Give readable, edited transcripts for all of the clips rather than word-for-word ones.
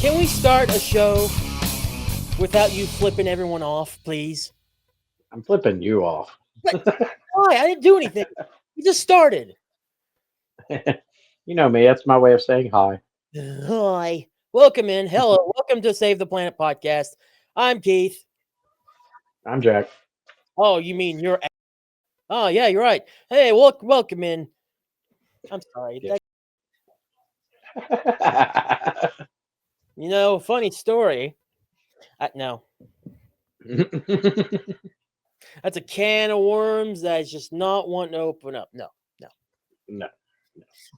Can we start a show without you flipping everyone off, please? I'm flipping you off. What? Why? I didn't do anything. We just started. You know me. That's my way of saying hi. Hi. Welcome in. Hello. Welcome to Save the Planet podcast. I'm Keith. I'm Jack. Oh, you mean you're. Oh, yeah, you're right. Hey, welcome in. I'm sorry. Yeah. Funny story. No, that's a can of worms that's just not wanting to open up. No. No.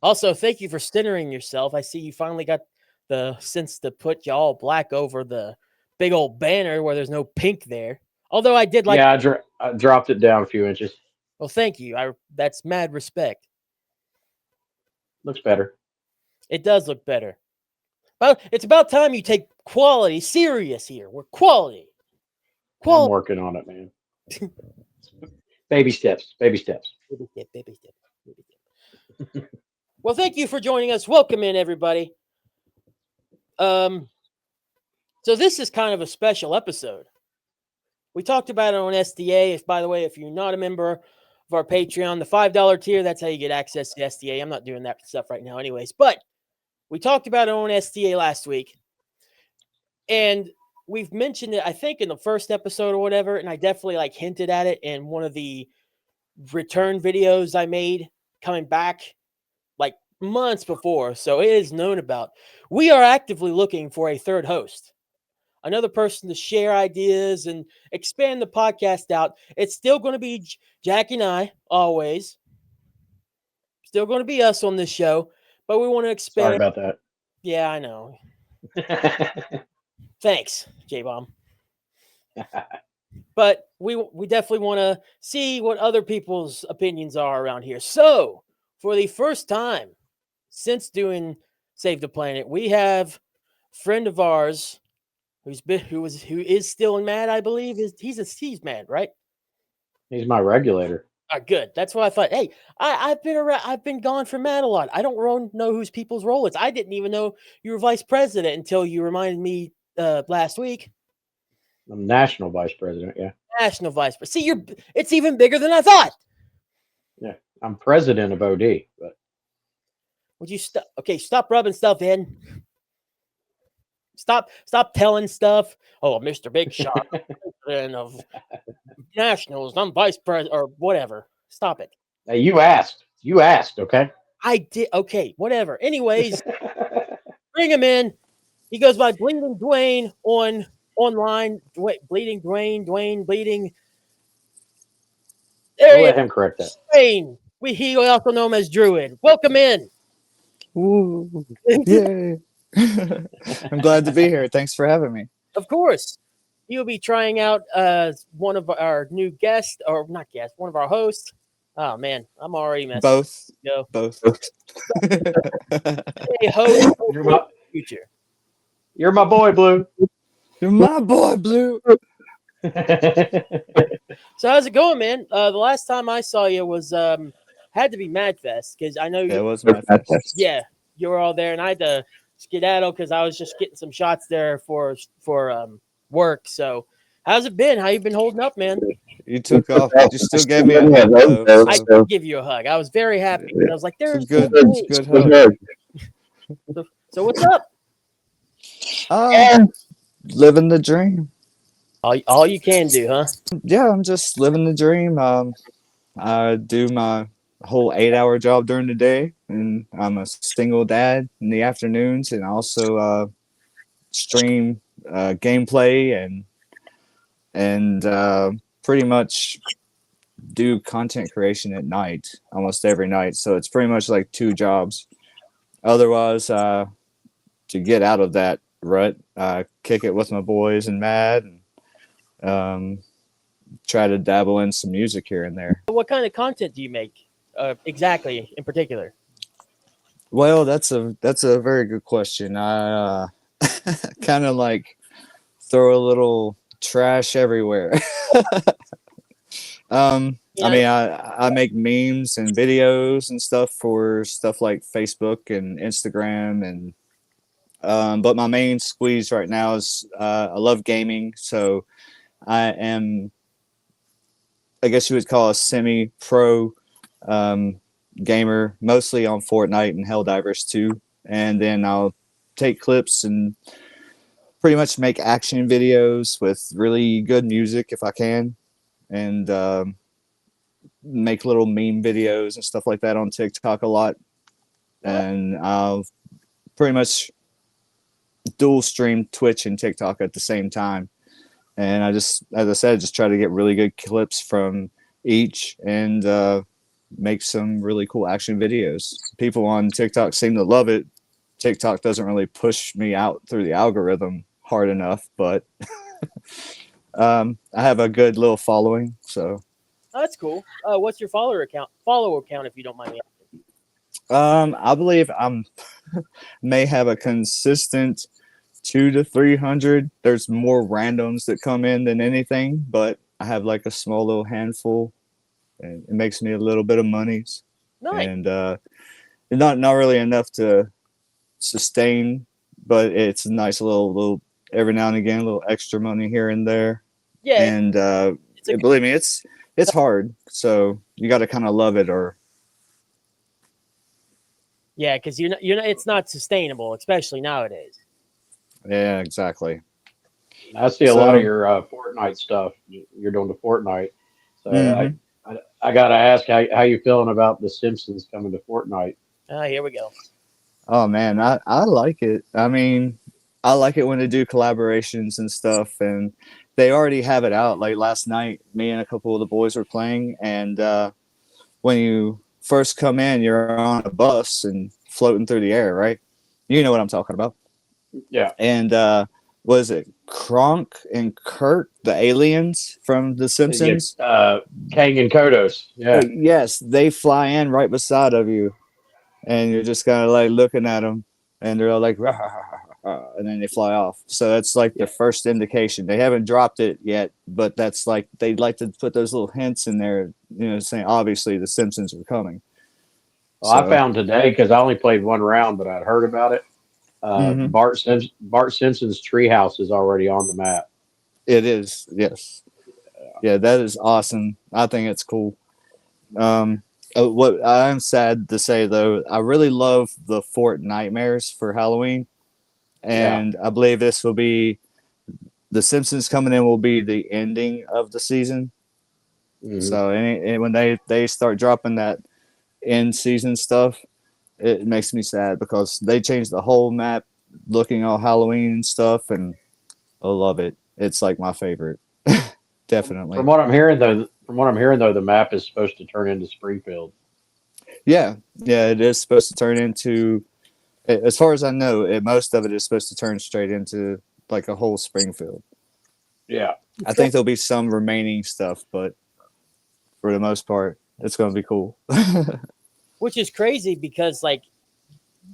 Also, thank you for centering yourself. I see you finally got the sense to put y'all black over the big old banner where there's no pink there. Although I did like. Yeah, I dropped it down a few inches. Well, thank you. That's mad respect. Looks better. It does look better. But it's about time you take quality serious here. We're quality. I'm working on it, man. Baby steps. Baby steps. Baby step. Well, thank you for joining us. Welcome in, everybody. So this is kind of a special episode. We talked about it on SDA. By the way, if you're not a member of our Patreon, the $5 tier, that's how you get access to SDA. I'm not doing that stuff right now anyways. But we talked about it on SDA last week. And we've mentioned it, I think, in the first episode or whatever. And I definitely hinted at it in one of the return videos I made coming back months before. So it is known about. We are actively looking for a third host. Another person to share ideas and expand the podcast out. It's still going to be Jack and I, always. Still going to be us on this show, but we want to expand. Sorry about that. Yeah, I know. Thanks, J-Bomb. But we definitely want to see what other people's opinions are around here. So, for the first time since doing Save the Planet, we have a friend of ours who is still in Mad, I believe. He's Mad, right? He's my regulator. Good. That's what I thought. Hey, I've been gone from Mad a lot. I don't know whose people's role is. I didn't even know you were vice president until you reminded me last week. I'm national vice president. Yeah. National vice president. See, it's even bigger than I thought. Yeah. I'm president of OD. But would you stop? Okay, stop rubbing stuff in. Stop telling stuff. Oh, Mr. Big Shot, president of Nationals. I'm vice president or whatever. Stop it. Hey, you asked. Okay. I did. Okay, whatever. Anyways, bring him in. He goes by Bleeding Dwayne online. Bleeding Dwayne, Bleeding. We'll let him correct that. Dwayne. He also know him as Druid. Welcome in. Ooh, yay. I'm glad to be here. Thanks for having me. Of course. He'll be trying out one of our new guests, or not guests, one of our hosts. Oh, man, I'm already messing Both. Go. Both. Hey, host future. You're my boy, Blue. You're my boy, Blue. So how's it going, man? The last time I saw you was had to be Madfest, because I know it was Madfest. Yeah, you were all there, and I had to skedaddle because I was just getting some shots there for work. So how's it been? How you been holding up, man? You took off, but you still gave me a hug, though. I did give you a hug. I was very happy. I was like, "There's good hug." So what's up? Living the dream. All you can do, huh? Yeah, I'm just living the dream. I do my whole 8-hour job during the day, and I'm a single dad in the afternoons, and also stream gameplay and pretty much do content creation at night, almost every night. So it's pretty much like 2 jobs. Otherwise, to get out of that rut, kick it with my boys and Mad, and try to dabble in some music here and there. What kind of content do you make exactly in particular? Well, that's a very good question. I kind of throw a little trash everywhere. I mean, I make memes and videos and stuff for stuff like Facebook and Instagram and But my main squeeze right now is I love gaming, so I am, I guess you would call a semi-pro gamer, mostly on Fortnite and Helldivers 2. And then I'll take clips and pretty much make action videos with really good music if I can, and make little meme videos and stuff like that on TikTok a lot. And I'll pretty much dual stream Twitch and TikTok at the same time. And I just, as I said, just try to get really good clips from each and make some really cool action videos. People on TikTok seem to love it. TikTok doesn't really push me out through the algorithm hard enough, but I have a good little following. So That's cool. What's your follower account? Follow account, if you don't mind me asking. I believe I'm may have a consistent 200 to 300. There's more randoms that come in than anything, but I have like a small little handful, and it makes me a little bit of monies. Nice. And not really enough to sustain, but it's a nice little every now and again, a little extra money here and there. Yeah. And believe me, it's hard. So you got to kind of love it, or yeah, because you're not. It's not sustainable, especially nowadays. yeah, exactly. I see a lot of your Fortnite stuff. You're doing the Fortnite, so I gotta ask how you feeling about the Simpsons coming to Fortnite? Here we go. Oh man, I like it. I mean, I like it when they do collaborations and stuff, and they already have it out. Like last night, me and a couple of the boys were playing, and when you first come in, you're on a bus and floating through the air, right? You know what I'm talking about. Yeah. And was it Kronk and Kurt, the aliens from The Simpsons? Kang and Kodos. Yeah. Yes, they fly in right beside of you, and you're just kind of like looking at them, and they're all like, rah, rah, rah, rah, and then they fly off. So that's like the first indication. They haven't dropped it yet, but that's like they'd like to put those little hints in there, saying obviously the Simpsons are coming. Well, I found today, because I only played one round, but I'd heard about it. Bart Simpson's treehouse is already on the map. It is, yes. Yeah, that is awesome. I think it's cool. What I'm sad to say though, I really love the Fort Nightmares for Halloween, and I believe this will be the Simpsons coming in will be the ending of the season. Mm-hmm. So and when they start dropping that end season stuff, it makes me sad because they changed the whole map, looking all Halloween and stuff, and I love it. It's like my favorite, definitely. From what I'm hearing though, the map is supposed to turn into Springfield. Yeah, it is supposed to turn into, as far as I know, most of it is supposed to turn straight into like a whole Springfield. Yeah, I think there'll be some remaining stuff, but for the most part, it's going to be cool. Which is crazy because, like,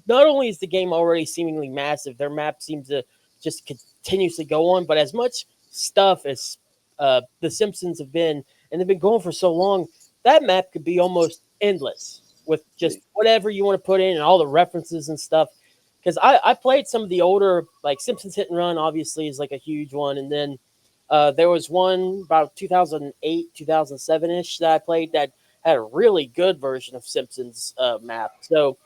not only is the game already seemingly massive, their map seems to just continuously go on, but as much stuff as the Simpsons have been, and they've been going for so long, that map could be almost endless with just whatever you want to put in and all the references and stuff. Because I played some of the older, like Simpsons Hit and Run, obviously, is like a huge one. And then there was one about 2008, 2007-ish that I played that had a really good version of Simpsons map. So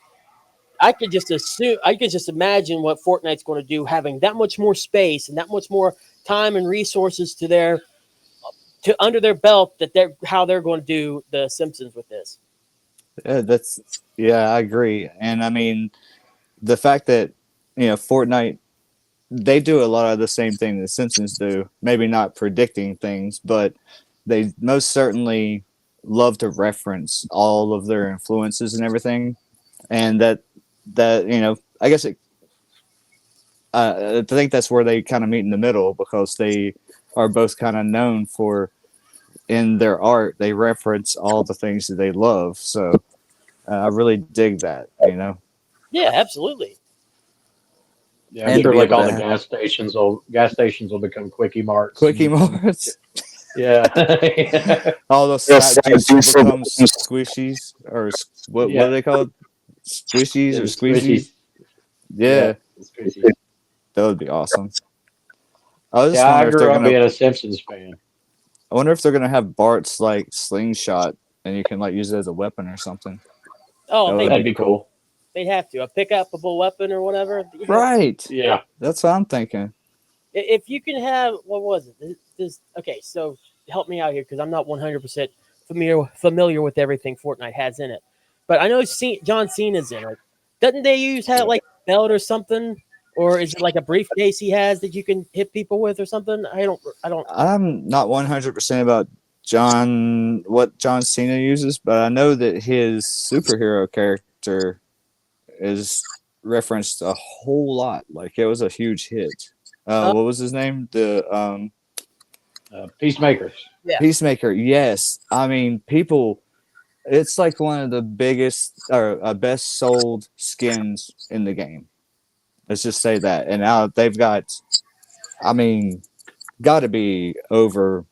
I could just imagine what Fortnite's going to do, having that much more space and that much more time and resources under their belt, how they're going to do the Simpsons with this. I agree. And I mean, the fact that Fortnite, they do a lot of the same thing the Simpsons do, maybe not predicting things, but they most certainly love to reference all of their influences and everything. And that I guess I think that's where they kind of meet in the middle, because they are both kind of known for, in their art, they reference all the things that they love. So I really dig that, Yeah, absolutely. Yeah, I'm sure like all the gas stations will become Quickie Marts. Quickie Marts. Yeah. All those fat juice will become squishies, or what are they called? Squishies or squeezies? Yeah. It's crazy. That would be awesome. I just Yeah, I wonder if they're grew up gonna. being a Simpsons fan. I wonder if they're gonna have Bart's like slingshot, and you can like use it as a weapon or something. Oh, That would That'd be cool. they'd have to a pick-upable weapon or whatever. Right. Yeah. That's what I'm thinking. If you can have, what was it? Okay, so help me out here because I'm not 100% familiar with everything Fortnite has in it. But I know John Cena's in it. Doesn't they have like a belt or something, or is it like a briefcase he has that you can hit people with or something? I don't. I'm not 100% about what John Cena uses, but I know that his superhero character is referenced a whole lot. Like it was a huge hit. What was his name? The Peacemakers. Yeah. Peacemaker. Yes, I mean people. It's like one of the biggest or best sold skins in the game. Let's just say that. And now they've got, I mean, got to be over.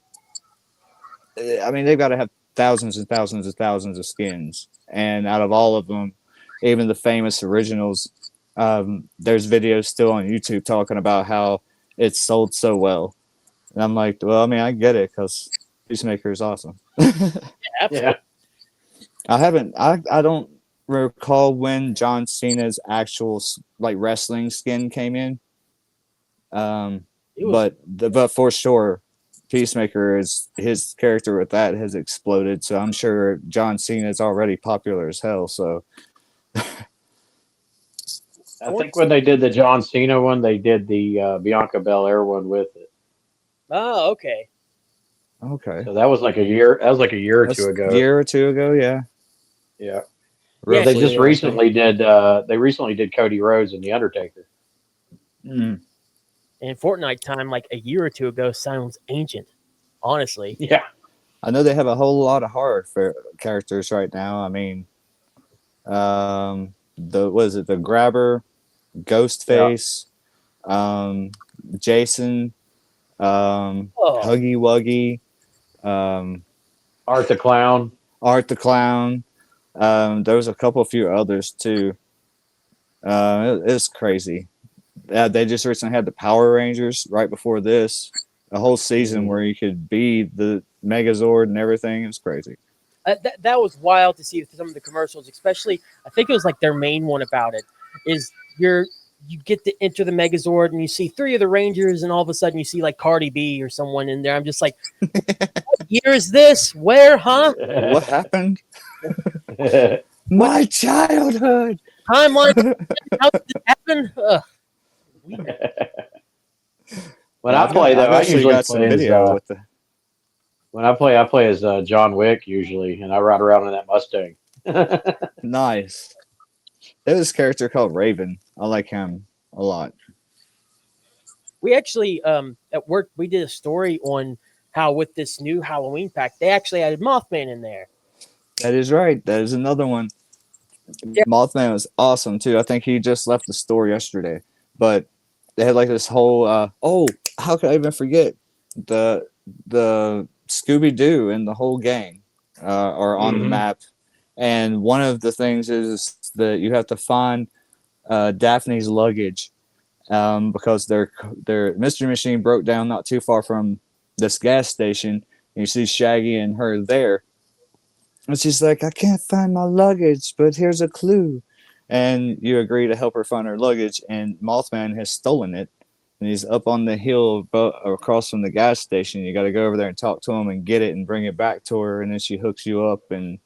I mean, they've got to have thousands and thousands and thousands of skins. And out of all of them, even the famous originals, there's videos still on YouTube talking about how it's sold so well. And I'm like, well, I mean, I get it because Peacemaker is awesome. Absolutely. Yeah. I don't recall when John Cena's actual like wrestling skin came in. But for sure, Peacemaker is his character with that has exploded. So I'm sure John Cena is already popular as hell. So I think when they did the John Cena one, they did the Bianca Belair one with it. Oh, okay. okay, So that was like a year. That was like a year or that's two ago. a year or two ago, yeah. Yeah. Yeah, They Roughly, just I think. recently did. They recently did Cody Rhodes and the Undertaker. Mm. In Fortnite time, like a year or two ago, sounds ancient. Honestly. Yeah. I know they have a whole lot of horror characters right now. I mean, the Grabber, Ghostface, Jason, Huggy Wuggy, Art the Clown. Art the Clown. There was a few others too. It's crazy. They just recently had the Power Rangers right before this. A whole season where you could be the Megazord and everything. It was crazy. That was wild to see some of the commercials, especially I think it was like their main one about it is you get to enter the Megazord and you see 3 of the Rangers and all of a sudden you see like Cardi B or someone in there. I'm just like, what year is this? Where, huh? What happened? My childhood. Timeline? How did this happen? When I play, though, I usually got some play as video with the. when I play as John Wick usually, and I ride around in that Mustang. Nice. There's this character called Raven. I like him a lot. We actually at work we did a story on how with this new Halloween pack they actually added Mothman in there. That is right. That is another one. Yeah. Mothman was awesome too. I think he just left the store yesterday, but they had like this whole. How could I even forget the Scooby Doo and the whole gang are on the map, and one of the things is that you have to find Daphne's luggage because their mystery machine broke down not too far from this gas station. And you see Shaggy and her there. And she's like, I can't find my luggage, but here's a clue. And you agree to help her find her luggage, and Mothman has stolen it. And he's up on the hill across from the gas station. You got to go over there and talk to him and get it and bring it back to her. And then she hooks you up. And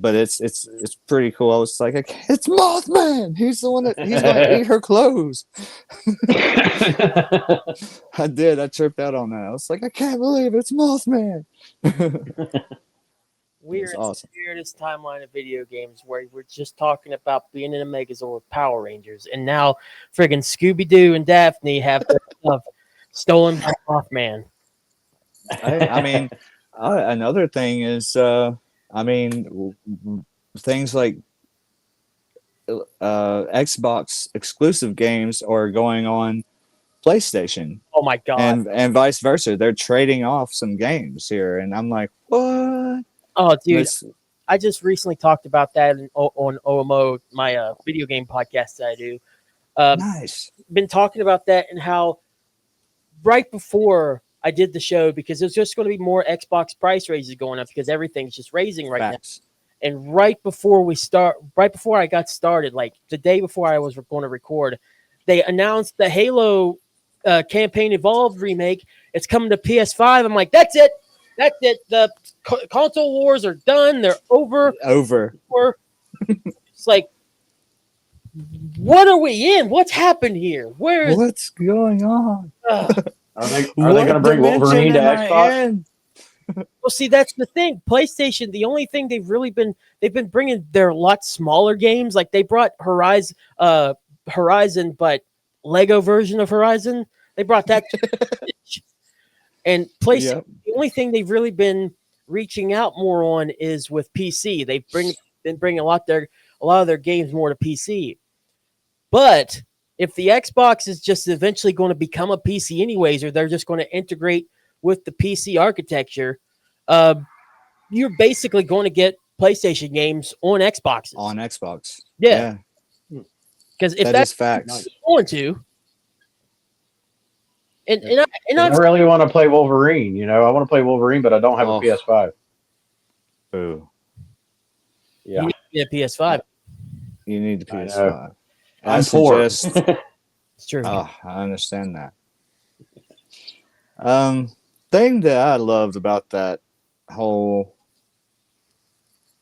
but it's pretty cool. I was like, it's Mothman. He's the one he's going to eat her clothes. I did. I tripped out on that. I was like, I can't believe it's Mothman. We're in awesome. the weirdest timeline of video games where we're just talking about being in a Megazord with Power Rangers, and now friggin' Scooby Doo and Daphne have their stuff stolen by Mothman. I mean, another thing is, things like Xbox exclusive games are going on PlayStation. Oh my god! And vice versa. They're trading off some games here, and I'm like, what? Oh, dude, I just recently talked about that on OMO, my video game podcast that I do. Nice. Been talking about that and how right before I did the show, because there's just going to be more Xbox price raises going up because everything's just raising right Facts. now. And right before I got started, like the day before I was going to record, they announced the Halo campaign Evolved remake. It's coming to PS5. I'm like, that's it. That's it. The console wars are done. They're over. It's like, what are we in? What's happened here? What's going on? Are they going to bring Wolverine to Xbox? Well, see, that's the thing. PlayStation, the only thing they've been bringing their a lot smaller games. Like they brought Horizon, but Lego version of Horizon. They brought that. And PlayStation, the only thing they've really been reaching out more on is with PC. They've been bringing a lot of their games more to PC. But if the Xbox is just eventually going to become a PC anyways, or they're just going to integrate with the PC architecture, you're basically going to get PlayStation games on Xboxes. On Xbox. Yeah. Because if that's facts. going to, I really want to play Wolverine. You know, I want to play Wolverine, but I don't have a PS5. Boo. Yeah. You need a PS5. You need the PS5. I'm poor. It's true. Oh, I understand that. Thing that I loved about that whole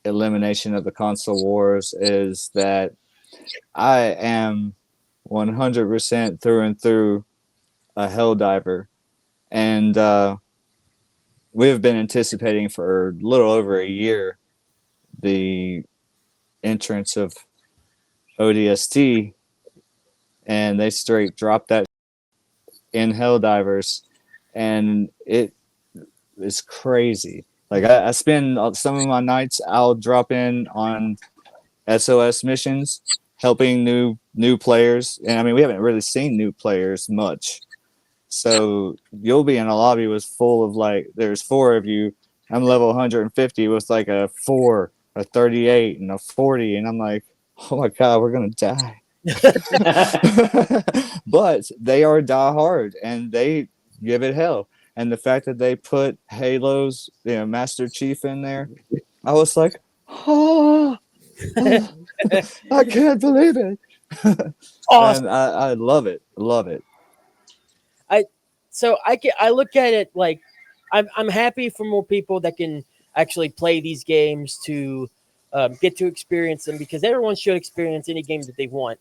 elimination of the console wars is that I am 100% through and through a Helldiver, and we have been anticipating for a little over a year the entrance of ODST, and they straight dropped that in Helldivers, and it is crazy. Like I spend some of my nights, I'll drop in on SOS missions, helping new players, and I mean we haven't really seen new players much. So you'll be in a lobby with full of like, there's 4 of you. I'm level 150 with like a 4, a 38, and a 40, and I'm like, oh my god, we're gonna die. But they are die hard, and they give it hell. And the fact that they put Halo's, Master Chief in there, I was like, I can't believe it. Awesome. And I love it. Love it. So I look at it like I'm happy for more people that can actually play these games to get to experience them, because everyone should experience any game that they want.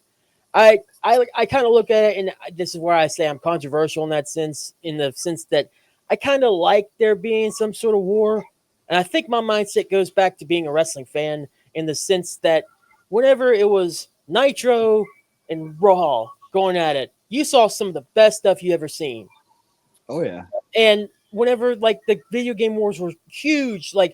I kind of look at it, and this is where I say I'm controversial in that sense, in the sense that I kind of like there being some sort of war. And I think my mindset goes back to being a wrestling fan, in the sense that whenever it was Nitro and Raw going at it, you saw some of the best stuff you ever seen. Oh, yeah. And whenever, like, the video game wars were huge, like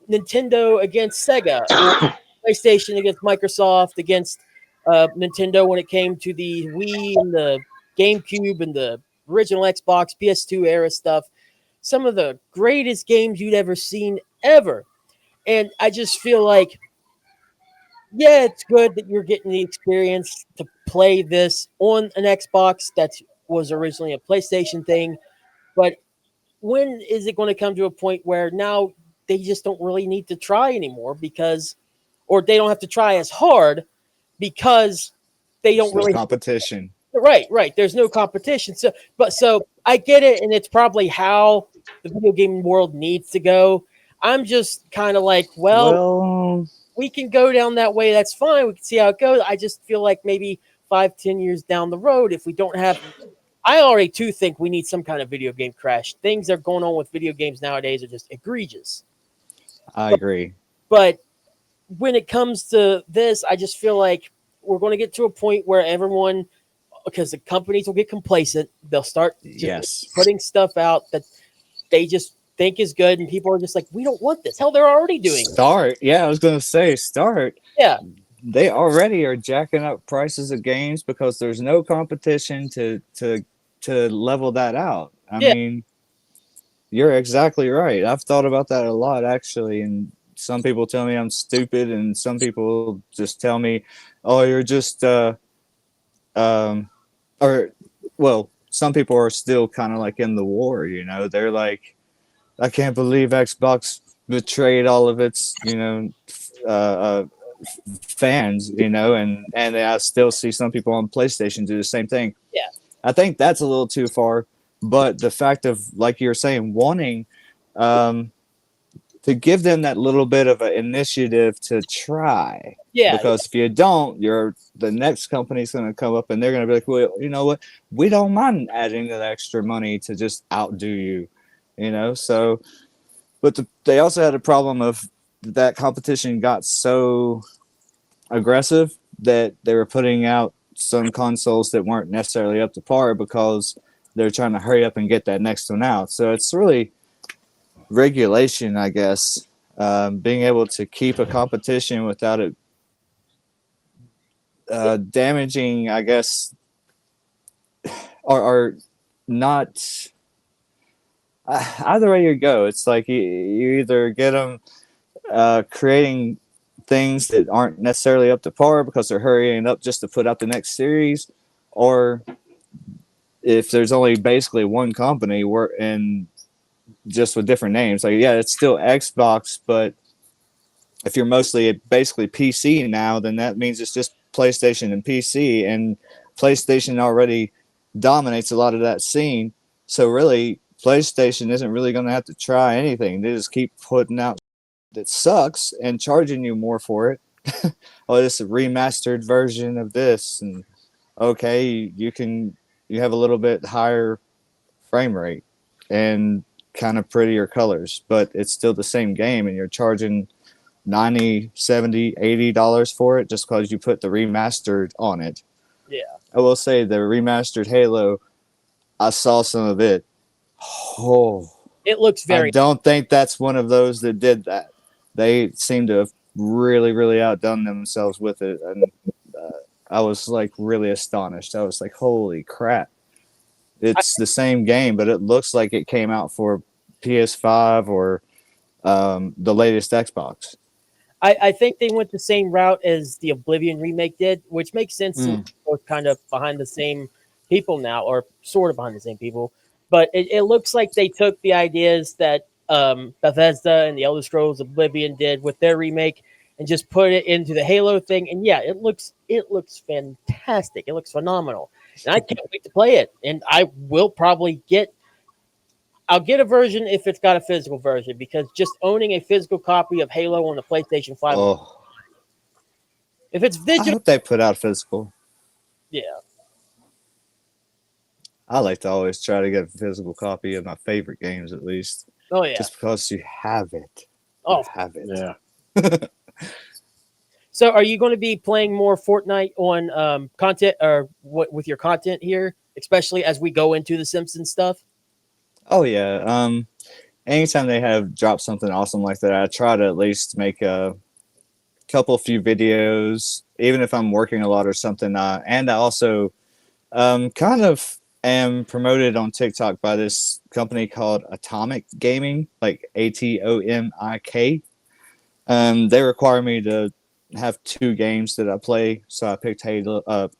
Nintendo against Sega, or PlayStation against Microsoft, against Nintendo when it came to the Wii and the GameCube and the original Xbox, PS2 era stuff, some of the greatest games you'd ever seen ever. And I just feel like, yeah, it's good that you're getting the experience to play this on an Xbox that was originally a PlayStation thing. But when is it going to come to a point where now they just don't really need to try anymore, or they don't have to try as hard because they don't really competition. Right. There's no competition. So I get it, and it's probably how the video game world needs to go. I'm just kind of like, well, we can go down that way. That's fine. We can see how it goes. I just feel like maybe 5-10 years down the road, if we don't have, I already too think we need some kind of video game crash. Things that are going on with video games nowadays are just egregious. I agree. But when it comes to this, I just feel like we're going to get to a point where everyone, because the companies will get complacent, they'll start putting stuff out that they just think is good, and people are just like, we don't want this. Hell, they're already doing it. Yeah, I was going to say start. Yeah. They already are jacking up prices of games because there's no competition to level that out. I mean, you're exactly right. I've thought about that a lot, actually, and some people tell me I'm stupid, and some people just tell me, "Oh, you're just or well, some people are still kind of like in the war, you know. They're like, I can't believe Xbox betrayed all of its, uh, uh, fans, and I still see some people on PlayStation do the same thing. Yeah. I think that's a little too far, but the fact of, like you're saying, wanting um, to give them that little bit of an initiative to try. Yeah. Because if you don't, the next company's going to come up and they're going to be like, well, you know what? We don't mind adding that extra money to just outdo you, So, but they also had a problem of that competition got so aggressive that they were putting out some consoles that weren't necessarily up to par because they're trying to hurry up and get that next one out. So it's really regulation, I guess, being able to keep a competition without it damaging, I guess, or not. Either way you go, it's like you either get them creating things that aren't necessarily up to par because they're hurrying up just to put out the next series, or if there's only basically one company and just with different names, like, yeah, it's still Xbox, but if you're mostly basically PC now, then that means it's just PlayStation and PC, and PlayStation already dominates a lot of that scene. So really, PlayStation isn't really going to have to try anything. They just keep putting out that sucks and charging you more for it. Oh, this is a remastered version of this, and okay, you have a little bit higher frame rate and kind of prettier colors, but it's still the same game, and you're charging 90, 70, $80 for it just because you put the remastered on it. Yeah. I will say the remastered Halo, I saw some of it. Oh, It looks I don't think that's one of those that did that. They seem to have really, really outdone themselves with it, and I was like really astonished. I was like, holy crap. It's the same game, but it looks like it came out for PS5 or the latest Xbox. I think they went the same route as the Oblivion remake did, which makes sense since both kind of behind the same people now, or sort of behind the same people. But it looks like they took the ideas that Bethesda and the Elder Scrolls Oblivion did with their remake and just put it into the Halo thing. And yeah, it looks fantastic. It looks phenomenal, and I can't wait to play it. And I will probably I'll get a version if it's got a physical version, because just owning a physical copy of Halo on the PlayStation 5, if it's I digital, hope they put out physical. yeah. I like to always try to get a physical copy of my favorite games, at least. Oh yeah. Just because you have it. Oh, you have it. Yeah. So are you going to be playing more Fortnite on content, or what with your content here, especially as we go into the Simpsons stuff? Oh yeah. Anytime they have dropped something awesome like that, I try to at least make a few videos, even if I'm working a lot or something. And I also kind of am promoted on TikTok by this company called Atomic Gaming, like ATOMIK. They require me to have 2 games that I play, so I picked Helldivers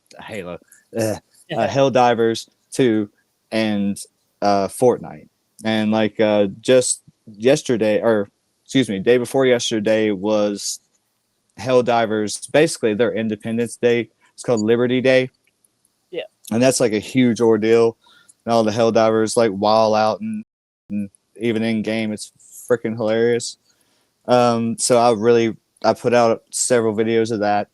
2 and Fortnite. And like just yesterday, or excuse me, day before yesterday was Helldivers, basically their Independence Day. It's called Liberty Day. Yeah. And that's like a huge ordeal. And all the Helldivers like wild out, and even in game, it's freaking hilarious. So I put out several videos of that.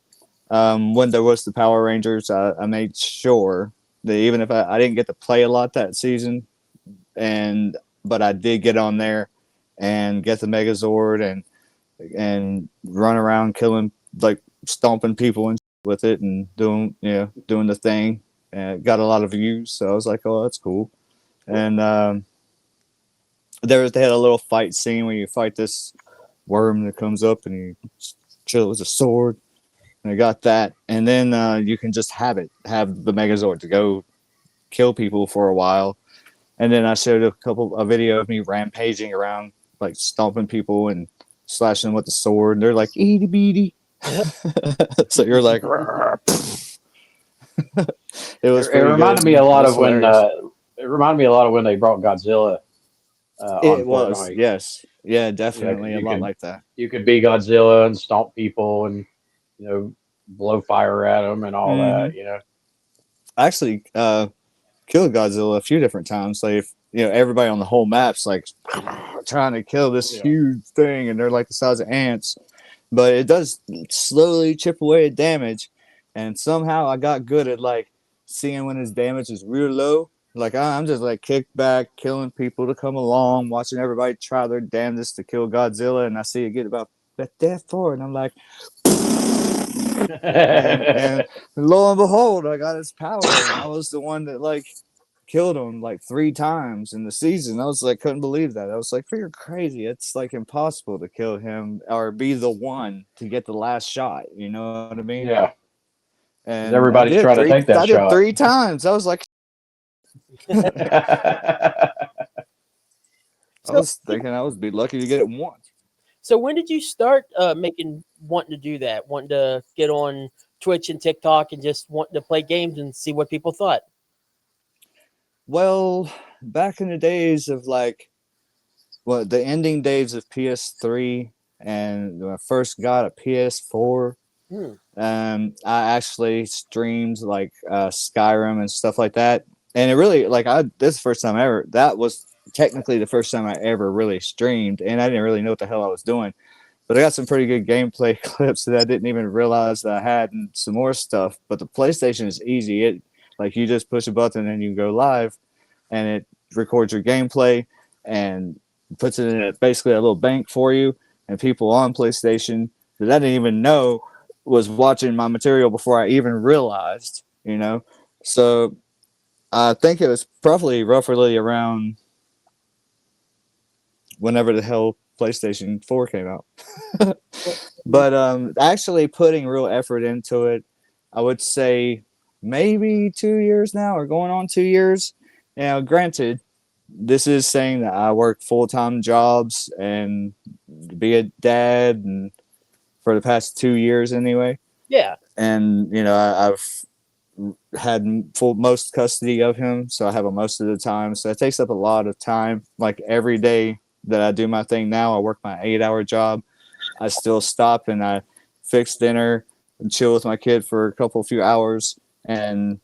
When there was the Power Rangers, I made sure that even if I didn't get to play a lot that season, but I did get on there and get the Megazord and run around killing, like stomping people and with it, and doing the thing. And got a lot of views, so I was like, oh, that's cool. And they had a little fight scene where you fight this worm that comes up and you kill it with a sword. And I got that, and then you can just have the Megazord to go kill people for a while. And then I showed a video of me rampaging around, like stomping people and slashing them with the sword, and they're like itty bitty. So you're like, it was It pretty reminded good. me a It lot was of when hilarious. it reminded me a lot of when they brought Godzilla on It was, Fortnite. yes, yeah, Yeah, definitely a lot like that. you could be Godzilla and stomp people and blow fire at them and all Hmm. that. I actually killed Godzilla a few different times. Like, if, everybody on the whole map's like trying to kill this Yeah. huge thing, and they're like the size of ants. But it does slowly chip away at damage, and somehow I got good at like seeing when his damage is real low. Like I'm just like kicked back, killing people to come along, watching everybody try their damnedest to kill Godzilla, and I see it get about that death for, and I'm like, and lo and behold, I got his power, and I was the one that like killed him like 3 times in the season. I was like, couldn't believe that. I was like, you're crazy. It's like impossible to kill him or be the one to get the last shot. You know what I mean? Yeah, because And I everybody's did trying to three. take that I did shot. 3 times. I was like, I So, was thinking I would be lucky to get it once. so when did you start wanting to do that, wanting to get on Twitch and TikTok and just wanting to play games and see what people thought? Well, back in the days of like, the ending days of PS3, and when I first got a PS4. Hmm. I actually streamed like Skyrim and stuff like that, and it really like this is the first time ever. That was technically the first time I ever really streamed, and I didn't really know what the hell I was doing. But I got some pretty good gameplay clips that I didn't even realize that I had, and some more stuff. But the PlayStation is easy. It like you just push a button and you go live, and it records your gameplay and puts it in basically a little bank for you. And people on PlayStation that I didn't even know was watching my material before I even realized, So I think it was probably roughly around whenever the hell PlayStation 4 came out. But actually putting real effort into it, I would say maybe 2 years now, or going on 2 years. Granted, this is saying that I work full-time jobs and be a dad, and for the past 2 years anyway. Yeah. And I've had most custody of him, so I have him most of the time. So it takes up a lot of time. Like every day that I do my thing now, I work my 8-hour job. I still stop and I fix dinner and chill with my kid for a few hours, and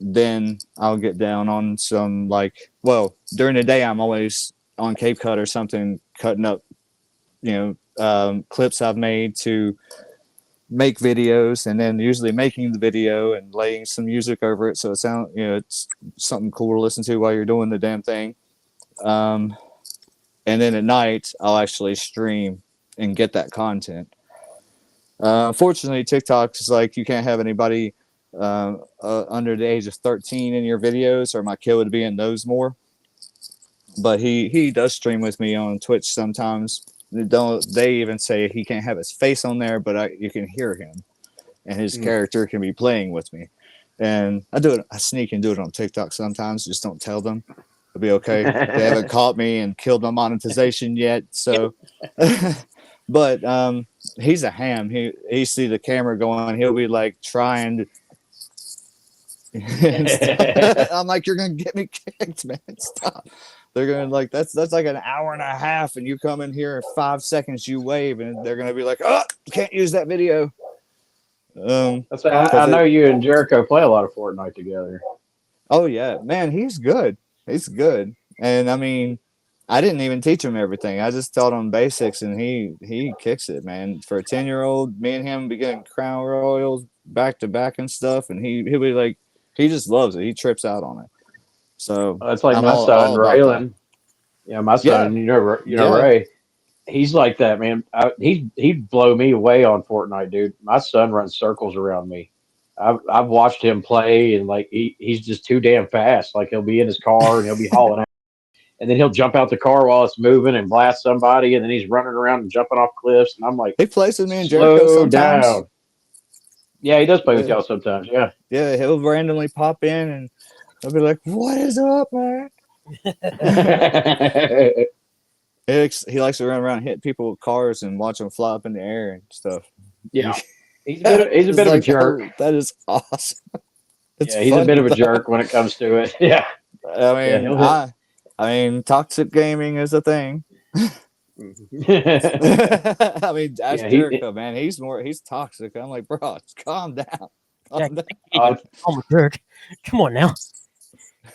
then I'll get down on some during the day I'm always on Cape Cut or something, cutting up clips I've made to make videos, and then usually making the video and laying some music over it so it's something cool to listen to while you're doing the damn thing. And then at night I'll actually stream and get that content. Unfortunately, TikTok is like you can't have anybody under the age of 13 in your videos, or my kid would be in those more. But he does stream with me on Twitch sometimes. They even say he can't have his face on there, but you can hear him, and his character can be playing with me. And I sneak and do it on TikTok sometimes. Just don't tell them. It'll be okay. They haven't caught me and killed my monetization yet. So, but he's a ham. He see the camera going. He'll be like trying to. I'm like, you're gonna get me kicked, man. Stop. They're gonna like that's like an hour and a half, and you come in here in 5 seconds, you wave, and they're gonna be like, oh, can't use that video. I know you and Jericho play a lot of Fortnite together. Oh yeah, man, he's good. He's good, and I mean, I didn't even teach him everything. I just taught him basics, and he kicks it, man. For a 10-year-old, me and him be getting crown royals back to back and stuff, and he'll be like, he just loves it. He trips out on it. So It's like I'm my son all about that. Raylan. Yeah, my Yeah, son. Ray. He's like that, man. He'd blow me away on Fortnite, dude. My son runs circles around me. I've watched him play, and like he's just too damn fast. Like he'll be in his car and he'll be hauling out, and then he'll jump out the car while it's moving and blast somebody, and then he's running around and jumping off cliffs, and I'm like, he plays with me and Jericho slow sometimes. down. Yeah, he does play with y'all sometimes. Yeah. Yeah, he'll randomly pop in, and I'll be like, "What is up, man?" He likes to run around, hit people with cars, and watch them fly up in the air and stuff. Yeah, he's a It's bit of a like, jerk. oh, that is awesome. It's Yeah, he's a bit funny of a though. jerk when it comes to it. Yeah, I yeah, mean, he'll hit. I mean, toxic gaming is a thing. yeah, I mean, ask he. Jericho, man. He's toxic. I'm like, bro, calm down. Yeah, Calm down. Uh, I'm a jerk. Come on now.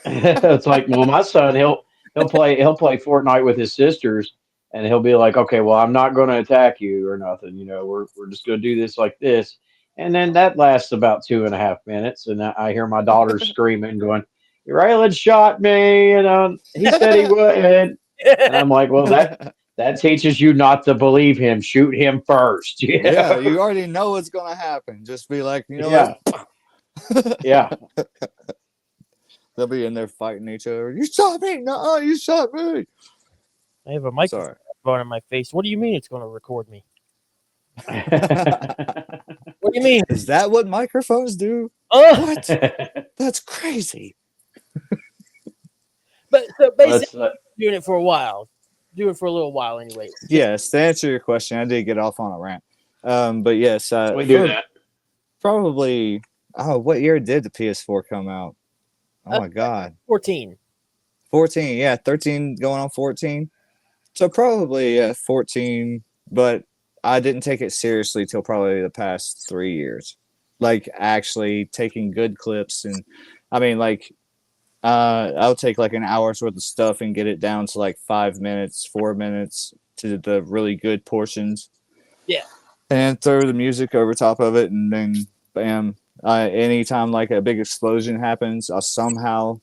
it's like, well, my son, he'll play Fortnite with his sisters, and he'll be like, okay, well, I'm not going to attack you or nothing. We're just going to do this like this, and then that lasts about 2.5 minutes, and I hear my daughter screaming, going, "Raylan shot me," and he said he would, and I'm like, well, that teaches you not to believe him. Shoot him first. Yeah, Yeah, you already know what's gonna happen. Just be like, you know yeah, what? yeah. They'll be in there fighting each other. You shot me! No, you shot me! I have a Sorry. microphone in my face. What do you mean it's going to record me? Well, What do you mean? Is that what microphones do? Oh, What? That's crazy. but so basically, Let's doing it for a while. Do it for a little while anyway. Yes, to answer your question, I did get off on a rant. But yes, we do for that. probably. Oh, what year did the PS4 come out? Oh Uh, my God, 14. 14. Yeah, 13 going on 14. So probably 14, but I didn't take it seriously till probably the past 3 years. Like actually taking good clips, and I mean, like I'll take like an hour's worth of stuff and get it down to like 5 minutes, 4 minutes to the really good portions. Yeah. And throw the music over top of it, and then bam. Anytime like a big explosion happens, I'll somehow,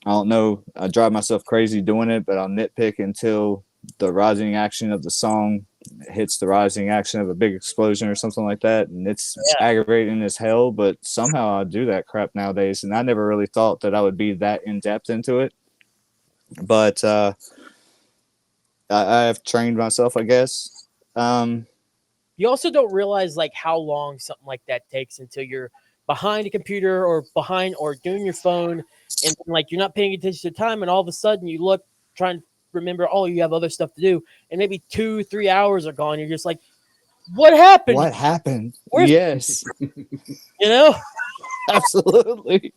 I don't know, I drive myself crazy doing it, but I'll nitpick until the rising action of the song hits the rising action of a big explosion or something like that. And it's aggravating as hell, but somehow I do that crap nowadays. And I never really thought that I would be that in depth into it. But I have trained myself, I guess. You also don't realize like how long something like that takes until you're behind a computer or behind or doing your phone, and like you're not paying attention to time, and all of a sudden you look trying to remember, oh, you have other stuff to do, and maybe 2-3 hours are gone. You're just like, what happened? What happened? Where's- Yes, You know? absolutely.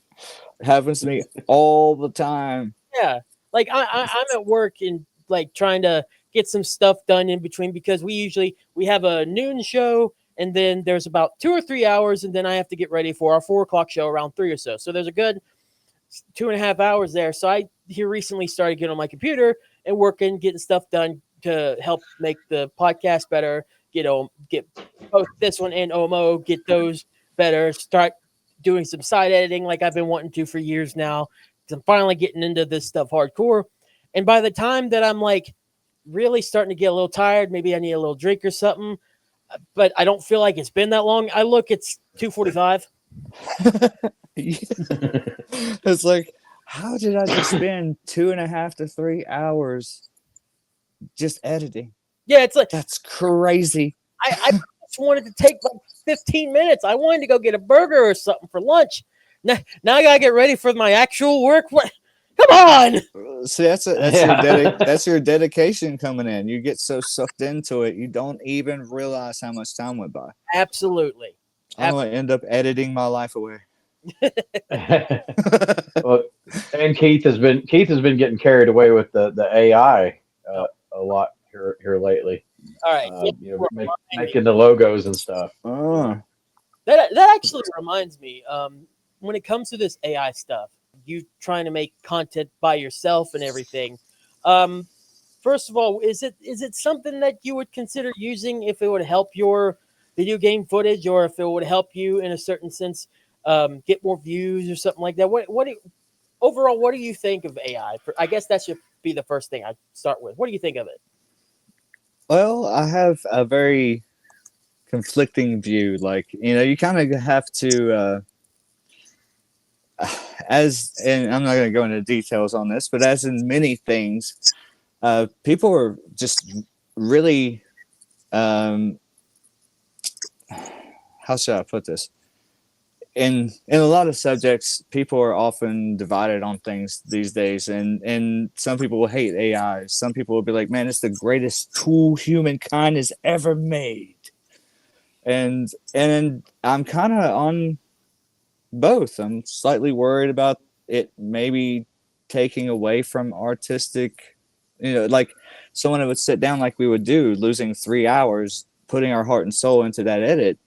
It happens to me all the time. Yeah. Like I'm at work and like trying to get some stuff done in between because we have a noon show and then there's about 2 or 3 hours and then I have to get ready for our 4 o'clock show around 3 or so. So there's a good 2.5 hours there. So I here recently started getting on my computer and working, getting stuff done to help make the podcast better, get both this one and OMO, get those better, start doing some side editing like I've been wanting to for years now. I'm finally getting into this stuff hardcore. And by the time that I'm like really starting to get a little tired, maybe I need a little drink or something, but I don't feel like it's been that long. I look, it's 2:45. It's like, how did I just spend 2.5 to 3 hours just editing? Yeah, it's like That's crazy. I just wanted to take like 15 minutes. I wanted to go get a burger or something for lunch. Now I gotta get ready for my actual work. What? Come on. See, that's Yeah. that's your dedication coming in. You get so sucked into it, you don't even realize how much time went by. Absolutely. I'm gonna end up editing my life away. Well, and Keith has been getting carried away with the AI a lot here lately. All right. Making the logos and stuff. Oh, That actually reminds me. When it comes to this AI stuff, you trying to make content by yourself and everything. First of all, is it something that you would consider using if it would help your video game footage, or if it would help you in a certain sense get more views or something like that? Overall, what do you think of AI? I guess that should be the first thing I start with. What do you think of it? well, I have a very conflicting view. Like, you kind of have to, and I'm not going to go into details on this, but as in many things, people are just really, how should I put this? in a lot of subjects, people are often divided on things these days, and some people will hate AI. Some people will be like, "Man, it's the greatest tool humankind has ever made." And I'm kind of on both. I'm slightly worried about it maybe taking away from artistic, like someone would sit down like we would do, losing 3 hours, putting our heart and soul into that edit,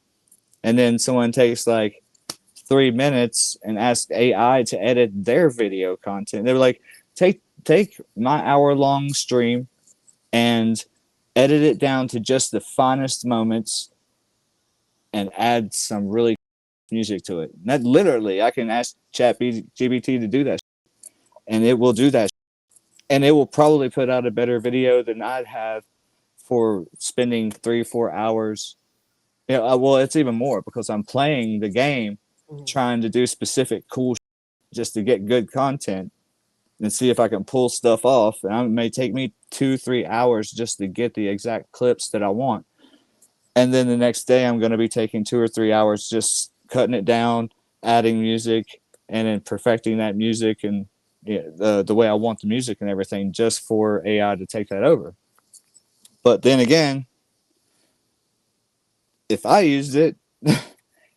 and then someone takes like 3 minutes and asks AI to edit their video content. They're like, take my hour-long stream and edit it down to just the finest moments and add some really music to it. And that literally, I can ask ChatGPT to do that, and it will do that, and it will probably put out a better video than I'd have for spending 3 or 4 hours. Well, it's even more because I'm playing the game, trying to do specific cool just to get good content and see if I can pull stuff off. And it may take me 2-3 hours just to get the exact clips that I want. And then the next day, I'm going to be taking 2 or 3 hours just cutting it down, adding music, and then perfecting that music and the way I want the music and everything, just for AI to take that over. But then again, if I used it,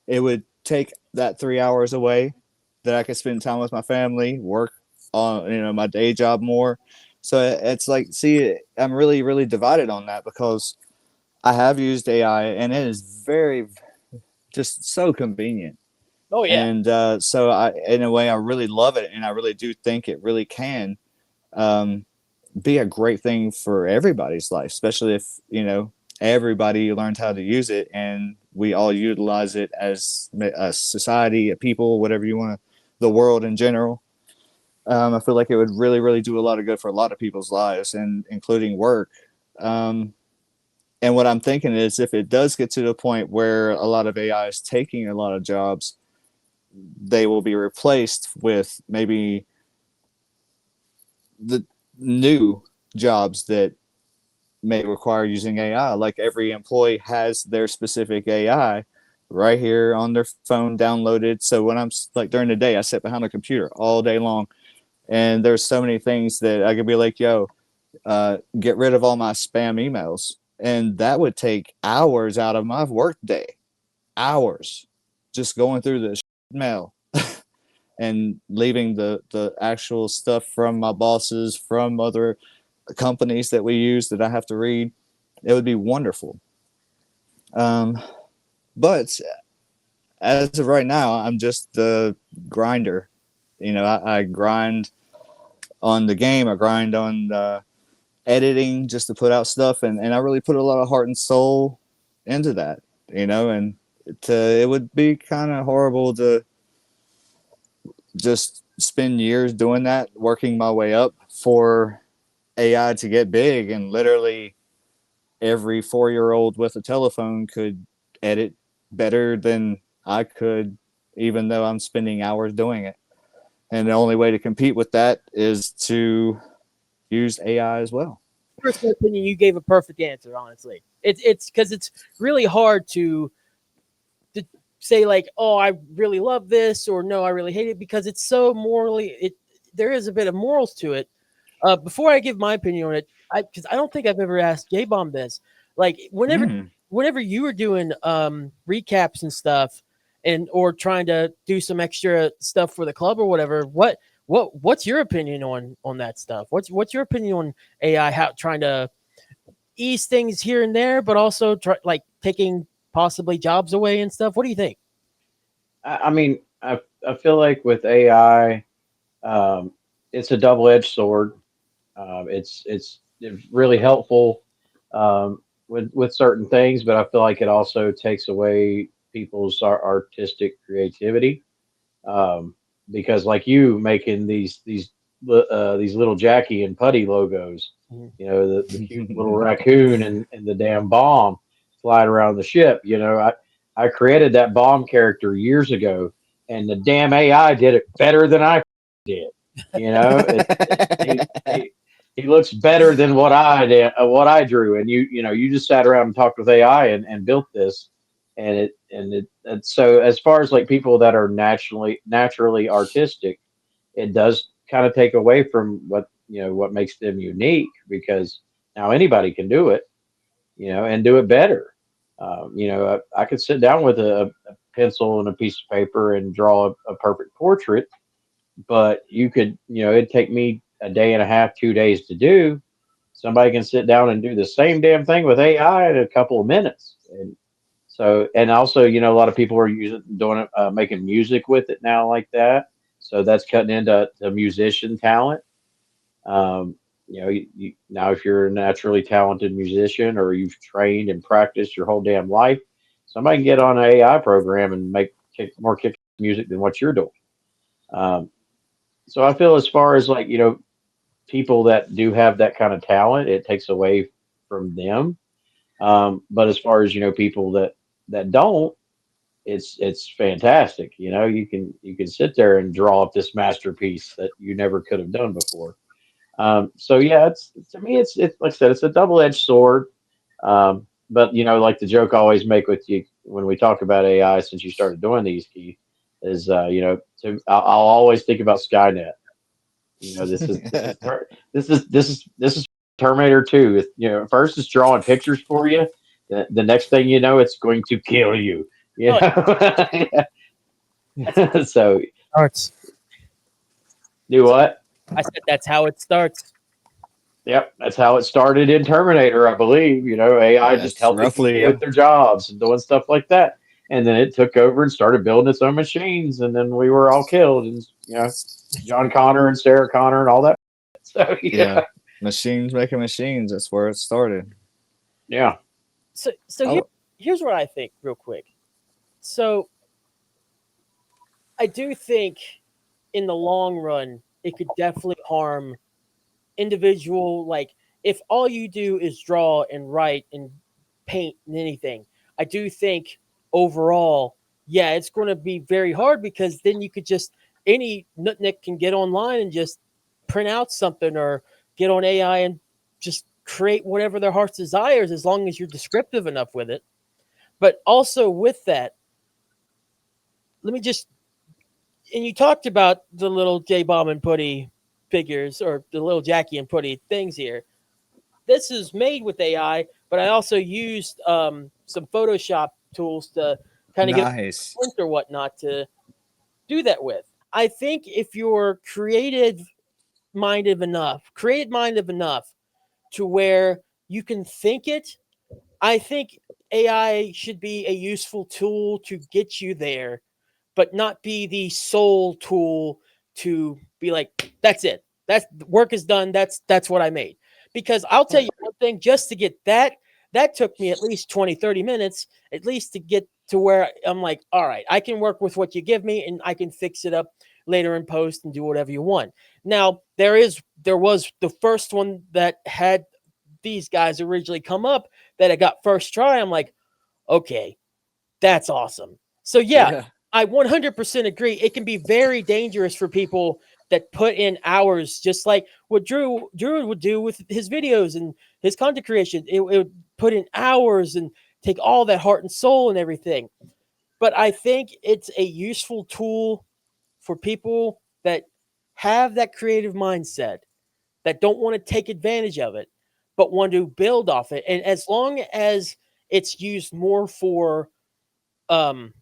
it would take that 3 hours away that I could spend time with my family, work on my day job more. So it's like, see, I'm really, really divided on that because I have used AI and it is very, just so convenient. Oh yeah. And so in a way, I really love it, and I really do think it really can be a great thing for everybody's life, especially if everybody learned how to use it and we all utilize it as a society, a people, whatever you want to, the world in general. I feel like it would really, really do a lot of good for a lot of people's lives, and including work. And what I'm thinking is, if it does get to the point where a lot of AI is taking a lot of jobs, they will be replaced with maybe the new jobs that may require using AI. Like every employee has their specific AI right here on their phone downloaded. So when I'm like during the day, I sit behind a computer all day long, and there's so many things that I could be like, yo, get rid of all my spam emails. And that would take hours out of my work day, hours just going through the mail and leaving the actual stuff from my bosses, from other companies that we use that I have to read. It would be wonderful. But as of right now, I'm just the grinder. I grind on the game. I grind on editing just to put out stuff, and I really put a lot of heart and soul into that. And it would be kind of horrible to just spend years doing that, working my way up for AI to get big, and literally every 4-year-old with a telephone could edit better than I could, even though I'm spending hours doing it. And the only way to compete with that is to use AI as well. Personal opinion, you gave a perfect answer. Honestly, it's because it's really hard to say like, oh, I really love this, or no, I really hate it, because it's so morally. There is a bit of morals to it. Before I give my opinion on it, because I don't think I've ever asked J-Bomb this. Like whenever you were doing recaps and stuff, or trying to do some extra stuff for the club or whatever, what's your opinion on that stuff? What's your opinion on AI trying to ease things here and there, but also like taking possibly jobs away and stuff? What do you think? I mean, I feel like with AI, it's a double-edged sword. It's really helpful with certain things, but I feel like it also takes away people's artistic creativity. Um, because like you making these little Jackie and Putty logos, the cute little raccoon and the damn bomb flying around the ship. I created that bomb character years ago, and the damn AI did it better than I did. He looks better than what I did, what I drew. And you just sat around and talked with AI and built this. And so as far as like people that are naturally artistic, it does kind of take away from what makes them unique, because now anybody can do it, and do it better. I could sit down with a pencil and a piece of paper and draw a perfect portrait, but it'd take me a day and a half, 2 days to do. Somebody can sit down and do the same damn thing with AI in a couple of minutes. And also, a lot of people are doing it, making music with it now like that. So that's cutting into musician talent. Um, now if you're a naturally talented musician, or you've trained and practiced your whole damn life, somebody can get on an AI program and make more kick music than what you're doing. Um, so I feel, as far as like, people that do have that kind of talent, it takes away from them. But as far as, people that don't, it's fantastic. You can sit there and draw up this masterpiece that you never could have done before. So yeah, it's to me, it's like I said, it's a double-edged sword. But like the joke I always make with you when we talk about AI, since you started doing these, Keith, is I'll always think about Skynet. This is Terminator 2. First it's drawing pictures for you. The next thing you know, it's going to kill you. Oh, So starts. do what? I said that's how it starts. Yep, that's how it started in Terminator, I believe. AI just That's helping roughly, people with their jobs and doing stuff like that. And then it took over and started building its own machines, and then we were all killed. And John Connor and Sarah Connor and all that. So yeah. Machines making machines. That's where it started. yeah. So here's what I think, real quick. So I do think, in the long run, it could definitely harm individual. Like, if all you do is draw and write and paint and anything, I do think overall, yeah, it's going to be very hard, because then you could just, any nutnik can get online and just print out something, or get on AI and just create whatever their heart's desires, as long as you're descriptive enough with it. But also with that, let me just, and you talked about the little J Bomb and Putty figures, or the little Jackie and Putty things here. This is made with AI, but I also used some Photoshop tools to kind of get Nice. a print or whatnot to do that with. I think if you're creative minded enough to where you can think it, I think AI should be a useful tool to get you there, but not be the sole tool to be like, that's it. That's work is done. That's what I made. Because I'll tell you one thing, just to get that took me at least 20, 30 minutes, at least to get to where I'm like, all right, I can work with what you give me, and I can fix it up later in post and do whatever you want. Now, there was the first one that had these guys originally come up, that I got first try. I'm like, okay, that's awesome. So yeah, Yeah. I 100% agree. It can be very dangerous for people that put in hours, just like what Drew would do with his videos and his content creation. It would put in hours and take all that heart and soul and everything. But I think it's a useful tool for people that have that creative mindset, that don't want to take advantage of it, but want to build off it. And as long as it's used more for um,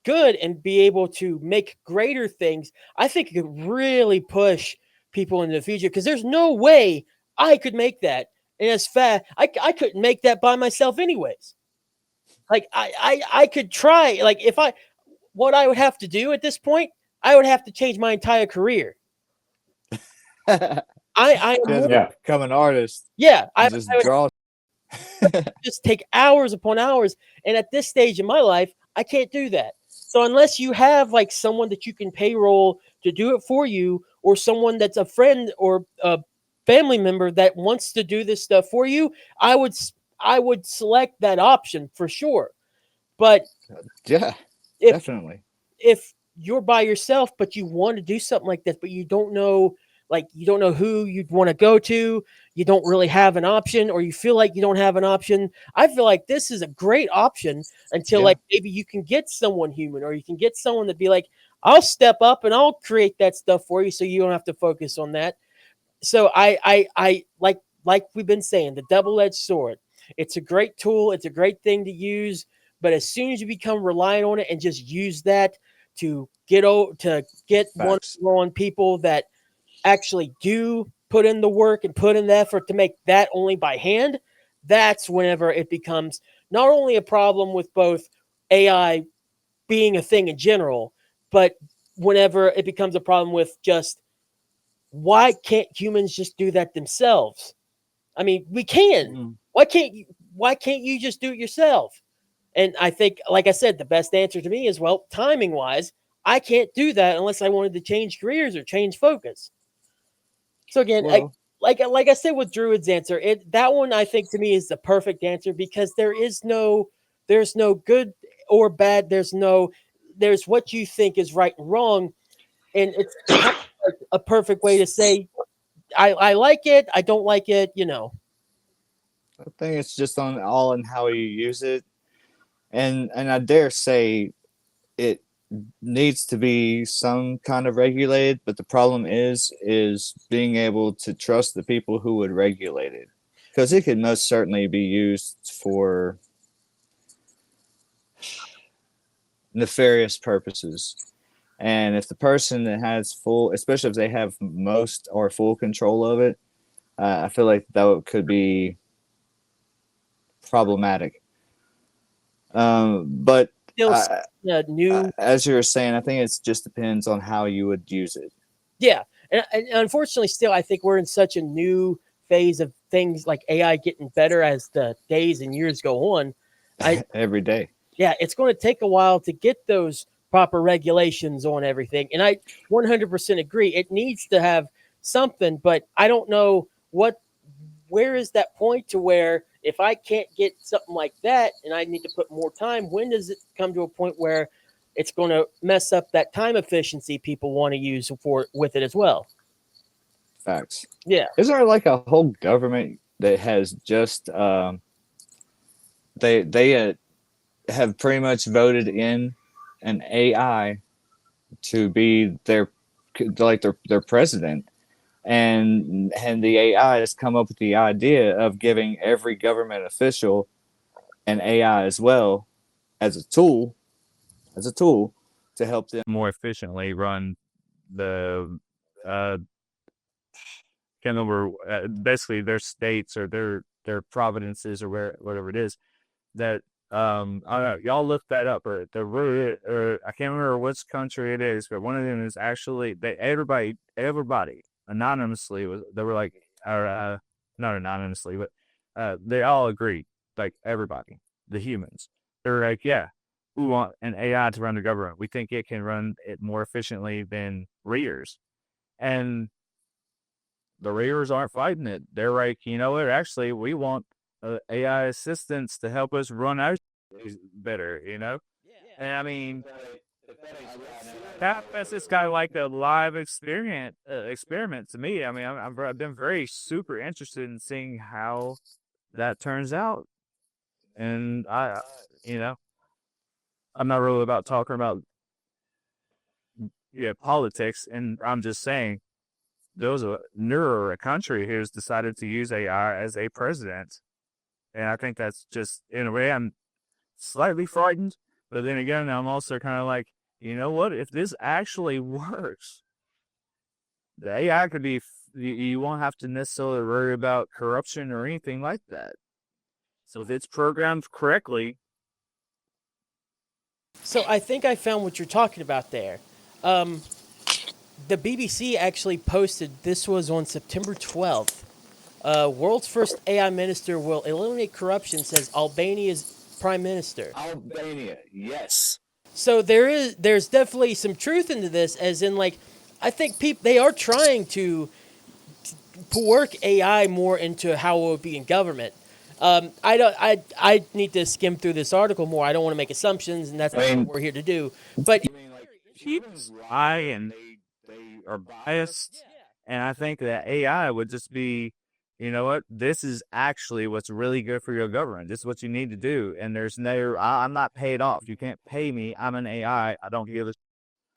good, and be able to make greater things, I think it could really push people into the future, because there's no way I could make that. And as fast, I couldn't make that by myself anyways. Like I could try. Like, what I would have to do at this point, I would have to change my entire career. I am Just more, Yeah. become an artist. yeah, Just I would draw. just take hours upon hours. And at this stage in my life, I can't do that. So unless you have like someone that you can payroll to do it for you, or someone that's a friend or a family member that wants to do this stuff for you, I would select that option for sure. But Yeah, if definitely. if you're by yourself, but you want to do something like this, but you don't know like you don't know who you'd want to go to, you don't really have an option, or you feel like you don't have an option. I feel like this is a great option until Yeah. like maybe you can get someone human, or you can get someone to be like, I'll step up and I'll create that stuff for you so you don't have to focus on that. So I like we've been saying, the double-edged sword. It's a great tool, it's a great thing to use, but as soon as you become reliant on it and just use that to get one Facts. on people that actually do put in the work and put in the effort to make that only by hand, that's whenever it becomes not only a problem with both AI being a thing in general, but whenever it becomes a problem with just why can't humans just do that themselves? I mean, we can. Mm. Why can't you just do it yourself? And I think, like I said, the best answer to me is, well, timing wise, I can't do that unless I wanted to change careers or change focus. So again, Well, like I said with Druid's answer, that one I think to me is the perfect answer because there's no good or bad. There's what you think is right and wrong, and it's kind of like a perfect way to say I like it, I don't like it, you know. I think it's just all in how you use it, and I dare say it needs to be some kind of regulated. But the problem is being able to trust the people who would regulate it, because it could most certainly be used for nefarious purposes. And if the person that has full, especially if they have most or full control of it, I feel like that could be problematic. But Still uh, new. as you were saying, I think it just depends on how you would use it. Yeah, and unfortunately, still, I think we're in such a new phase of things like AI getting better as the days and years go on. Every day. Yeah, it's going to take a while to get those proper regulations on everything. And I 100% agree. It needs to have something, but I don't know where is that point to where if I can't get something like that and I need to put more time, when does it come to a point where it's going to mess up that time efficiency people want to use with it as well? Facts. Yeah. Is there like a whole government that has just they have pretty much voted in an AI to be their president, and the AI has come up with the idea of giving every government official an AI as well as a tool to help them more efficiently run the can't remember basically their states or their provinces or whatever it is that I don't know, y'all look that up or I can't remember which country it is, but one of them is actually everybody anonymously they were like or not anonymously but they all agreed, like everybody, the humans, they were like, yeah, we want an AI to run the government, we think it can run it more efficiently than readers. And the readers aren't fighting it. They're like, you know what? Actually, we want AI assistants to help us run our better. You know, and I mean, that's this guy like a live experiment to me. I mean, I've been very super interested in seeing how that turns out, and you know, I'm not really about talking about politics, and I'm just saying there was a country who's decided to use AI as a president. And I think that's just, in a way, I'm slightly frightened. But then again, I'm also kind of like, you know what? If this actually works, the AI could be, you won't have to necessarily worry about corruption or anything like that. So if it's programmed correctly. So I think I found what you're talking about there. The BBC actually posted, this was on September 12th. World's first AI minister will eliminate corruption, says Albania's prime minister. Albania, yes. So there's definitely some truth into this, as in like, I think they are trying to work AI more into how it would be in government. I need to skim through this article more. I don't want to make assumptions, and that's not what we're here to do. But humans lie and they are biased, And I think that AI would just be, you know what, this is actually what's really good for your government. This is what you need to do. And there's no, I'm not paid off. You can't pay me. I'm an AI. I don't give a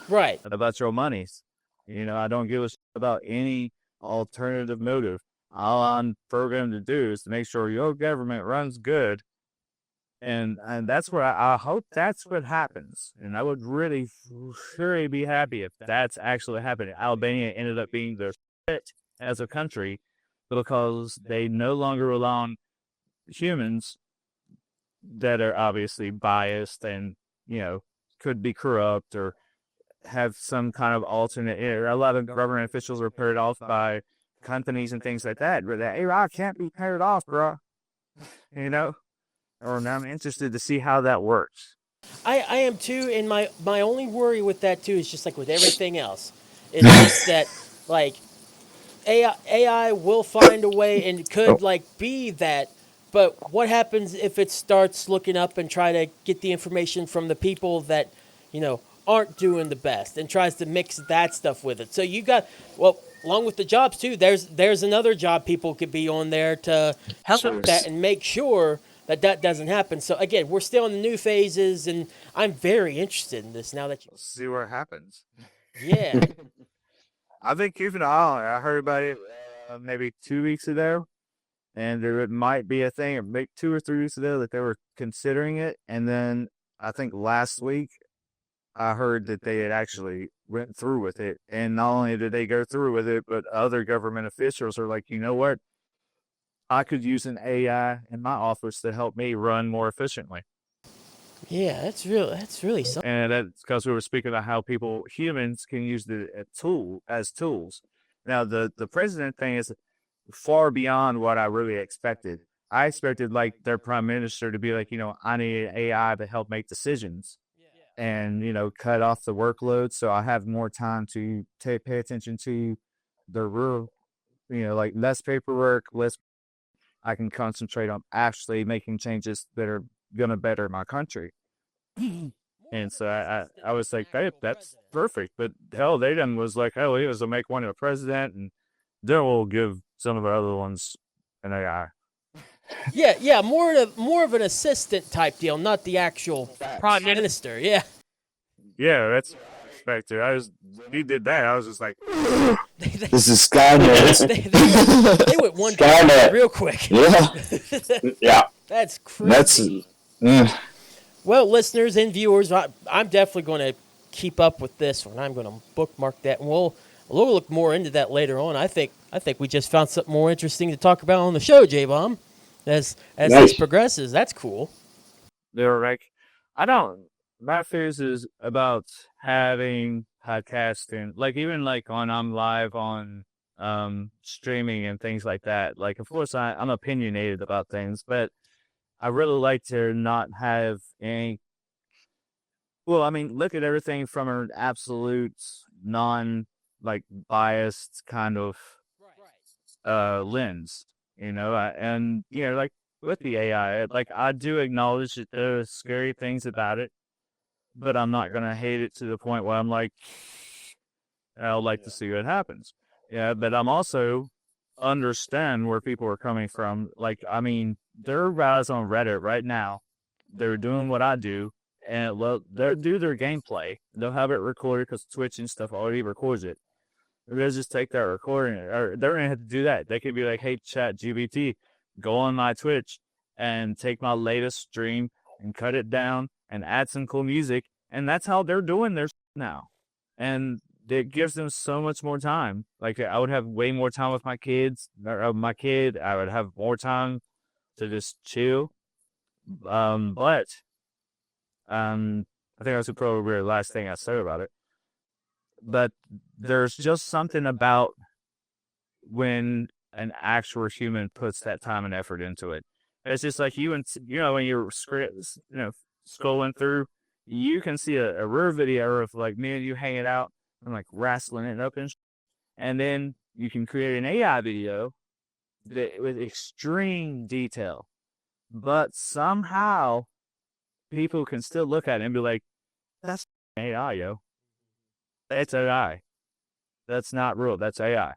Right. about your monies. I don't give a about any alternative motive. All I'm programmed to do is to make sure your government runs good. And that's where I hope that's what happens. And I would really be happy if that's actually happening. Albania ended up being the shit as a country because they no longer rely on humans that are obviously biased and, could be corrupt or have some kind of alternate. A lot of government officials are paired off by companies and things like that. But that AI can't be paired off, bro. Or I'm interested to see how that works. I am too, and my only worry with that too is just like with everything else, is just that like AI will find a way and could like be that, but what happens if it starts looking up and try to get the information from the people that aren't doing the best and tries to mix that stuff with it? So you got, well, along with the jobs too, there's another job people could be on there to help that and make sure that doesn't happen. So again, we're still in the new phases, and I'm very interested in this now that you. Let's see what happens. Yeah. I've been keeping an eye on it. I heard about it maybe 2 weeks ago, and there might be a thing, or maybe 2 or 3 weeks ago, that they were considering it. And then I think last week I heard that they had actually went through with it. And not only did they go through with it, but other government officials are like, you know what? I could use an AI in my office to help me run more efficiently. Yeah, that's really something. And that's because we were speaking about how humans can use the tool as tools. Now, the president thing is far beyond what I really expected. I expected like their prime minister to be like, I need AI to help make decisions and, cut off the workload. So I have more time to pay attention to the real, like less paperwork, I can concentrate on actually making changes that are going to better my country. And so I was like, hey, that's perfect. But hell, they done was like, hell, he was to make one of the president, and then we'll give some of the other ones an AI. Yeah, more of an assistant type deal, not the actual prime minister. Yeah. Yeah, that's expected. He did that. I was just like, this is Skynet. they went one Skynet real quick. Yeah. Yeah. That's crazy. Well, listeners and viewers, I'm definitely going to keep up with this one. I'm going to bookmark that, and we'll look more into that later on. I think we just found something more interesting to talk about on the show, J-Bomb, as nice. This progresses. That's cool. They're like, my fears is about having podcasting, like even like when I'm live on streaming and things like that. Like, of course, I'm opinionated about things, but I really like to not have any. Well, I mean, look at everything from an absolute biased kind of lens, and like with the AI, like I do acknowledge that there's scary things about it, but I'm not gonna hate it to the point where I'm like, I'd like to see what happens. Yeah, but I'm also understand where people are coming from. Like, I mean, there are guys on Reddit right now. They're doing what I do, and they'll do their gameplay. They'll have it recorded because Twitch and stuff already records it. They'll just take that recording, or they're gonna have to do that. They could be like, "Hey, Chat GPT, go on my Twitch and take my latest stream and cut it down and add some cool music," and that's how they're doing their now. And it gives them so much more time. Like, I would have way more time with my kids, or my kid. I would have more time to just chill. But I think that's probably the last thing I said about it. But there's just something about when an actual human puts that time and effort into it. It's just like when you're scrolling through, you can see a real video of like me and you hanging out and like wrestling it up, and then you can create an AI video with extreme detail, but somehow people can still look at it and be like, "That's AI, yo. It's AI. That's not real. That's AI."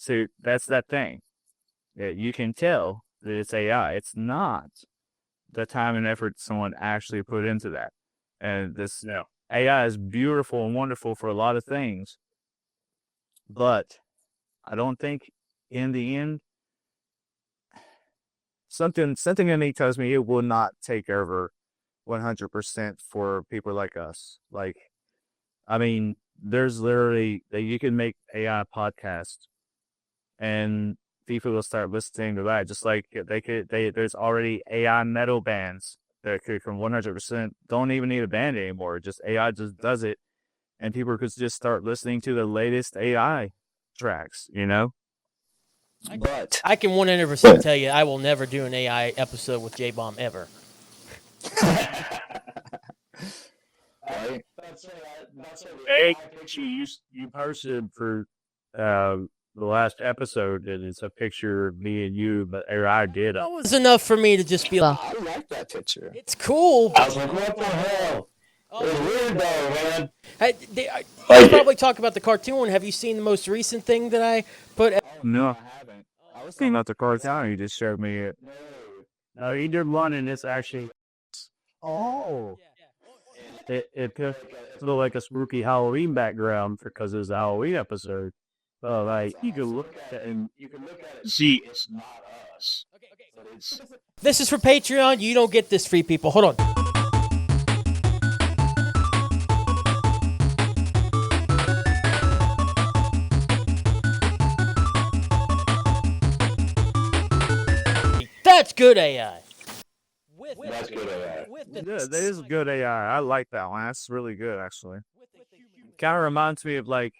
So that's that thing. You can tell that it's AI. It's not the time and effort someone actually put into that. And this AI is beautiful and wonderful for a lot of things, but I don't think in the end something in me tells me it will not take over 100% for people like us. Like, I mean, there's literally you can make AI podcast and people will start listening to that. Just like there's already AI metal bands that could from 100% don't even need a band anymore. Just AI just does it, and people could just start listening to the latest AI tracks. But I can 100% tell you I will never do an AI episode with J Bomb ever. right? Hey, you posted for the last episode, and it's a picture of me and you, but or I did. That was enough for me to just be like, I like that picture. it's cool. I was like, what the hell? Oh, It's weird though, man. Hey, you probably talk about the cartoon one. Have you seen the most recent thing that I put? No, I haven't. I was thinking about the cartoon. You just showed me it. No, he did one, and it's actually. Oh. It looked like a spooky Halloween background because it was a Halloween episode. So, like, you can look at it and you can see it's not us. This is for Patreon. You don't get this, free people. Hold on. That's good AI. That's good AI. Yeah, that is good AI. I like that one. That's really good, actually. Kind of reminds me of, like,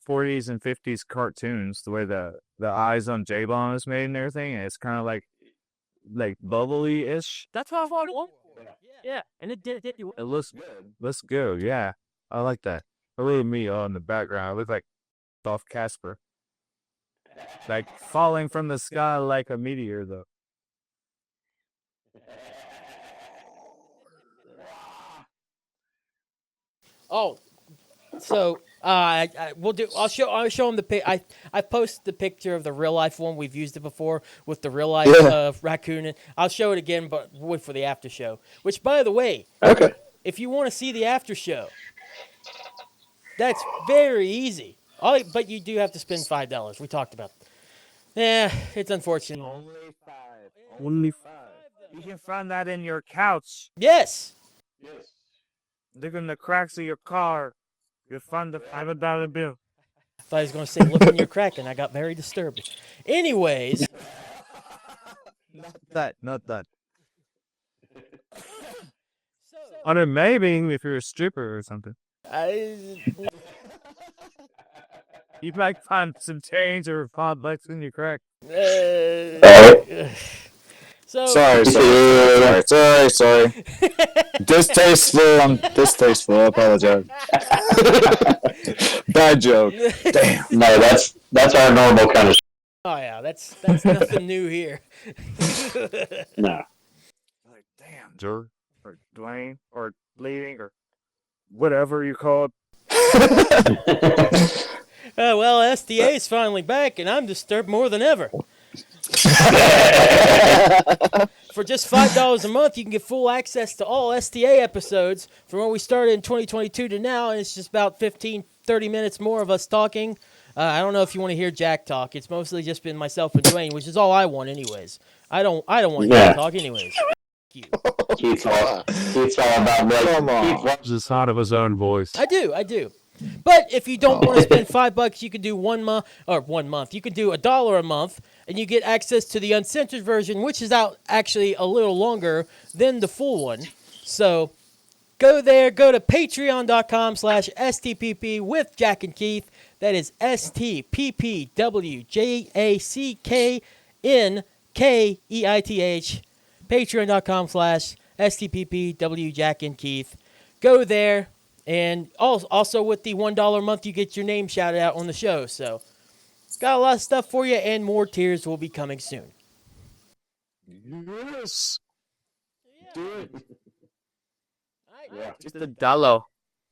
40s and 50s cartoons, the way the eyes on J-Bomb is made and everything. And it's kind of like bubbly-ish. That's what I thought. Yeah, and it did. It looks good. Looks good, yeah. I like that. A little me on the background. I look like Dolph Casper. Like falling from the sky like a meteor, though. Oh, so we'll do. I'll show him the pic. I posted the picture of the real life one. We've used it before with the real life raccoon. And I'll show it again, but wait for the after show. Which, by the way, Okay. if you want to see the after show, that's very easy. But you do have to spend $5. We talked about. Yeah, it's unfortunate. Only five. You can find that in your couch. Yes. Look in the cracks of your car. You'll find the $5 bill. I thought he was going to say, look in your crack, and I got very disturbed. Anyways. Not that. I mean, maybe if you're a stripper or something. You might find some change or $5 in your crack. So Sorry. Distasteful. I apologize. Bad joke. Damn. No, that's our normal kind of. oh yeah, that's nothing new here. No. Like, damn, Jer, or Dwayne, or Bleeding, or whatever you call it. Well, SDA is finally back, and I'm disturbed more than ever. For just $5 a month, you can get full access to all STA episodes from when we started in 2022 to now, and it's just about 15, 30 minutes more of us talking. I don't know if you want to hear Jack talk. It's mostly just been myself and Dwayne, which is all I want anyways. I don't want you to talk anyways. You. Keith's all about that. Keith Just out of his own voice. I do. But if you don't want to spend $5, you can do 1 month. You can do $1 a month, and you get access to the uncensored version, which is out actually a little longer than the full one. So go there. Go to patreon.com/STPP with Jack and Keith. That is STPPWJACKNKEITH. Patreon.com/STPPW Jack and Keith. Go there. And also with the $1 a month, you get your name shouted out on the show. So, got a lot of stuff for you, and more tiers will be coming soon. Yes. Do it. Yeah. Just $1.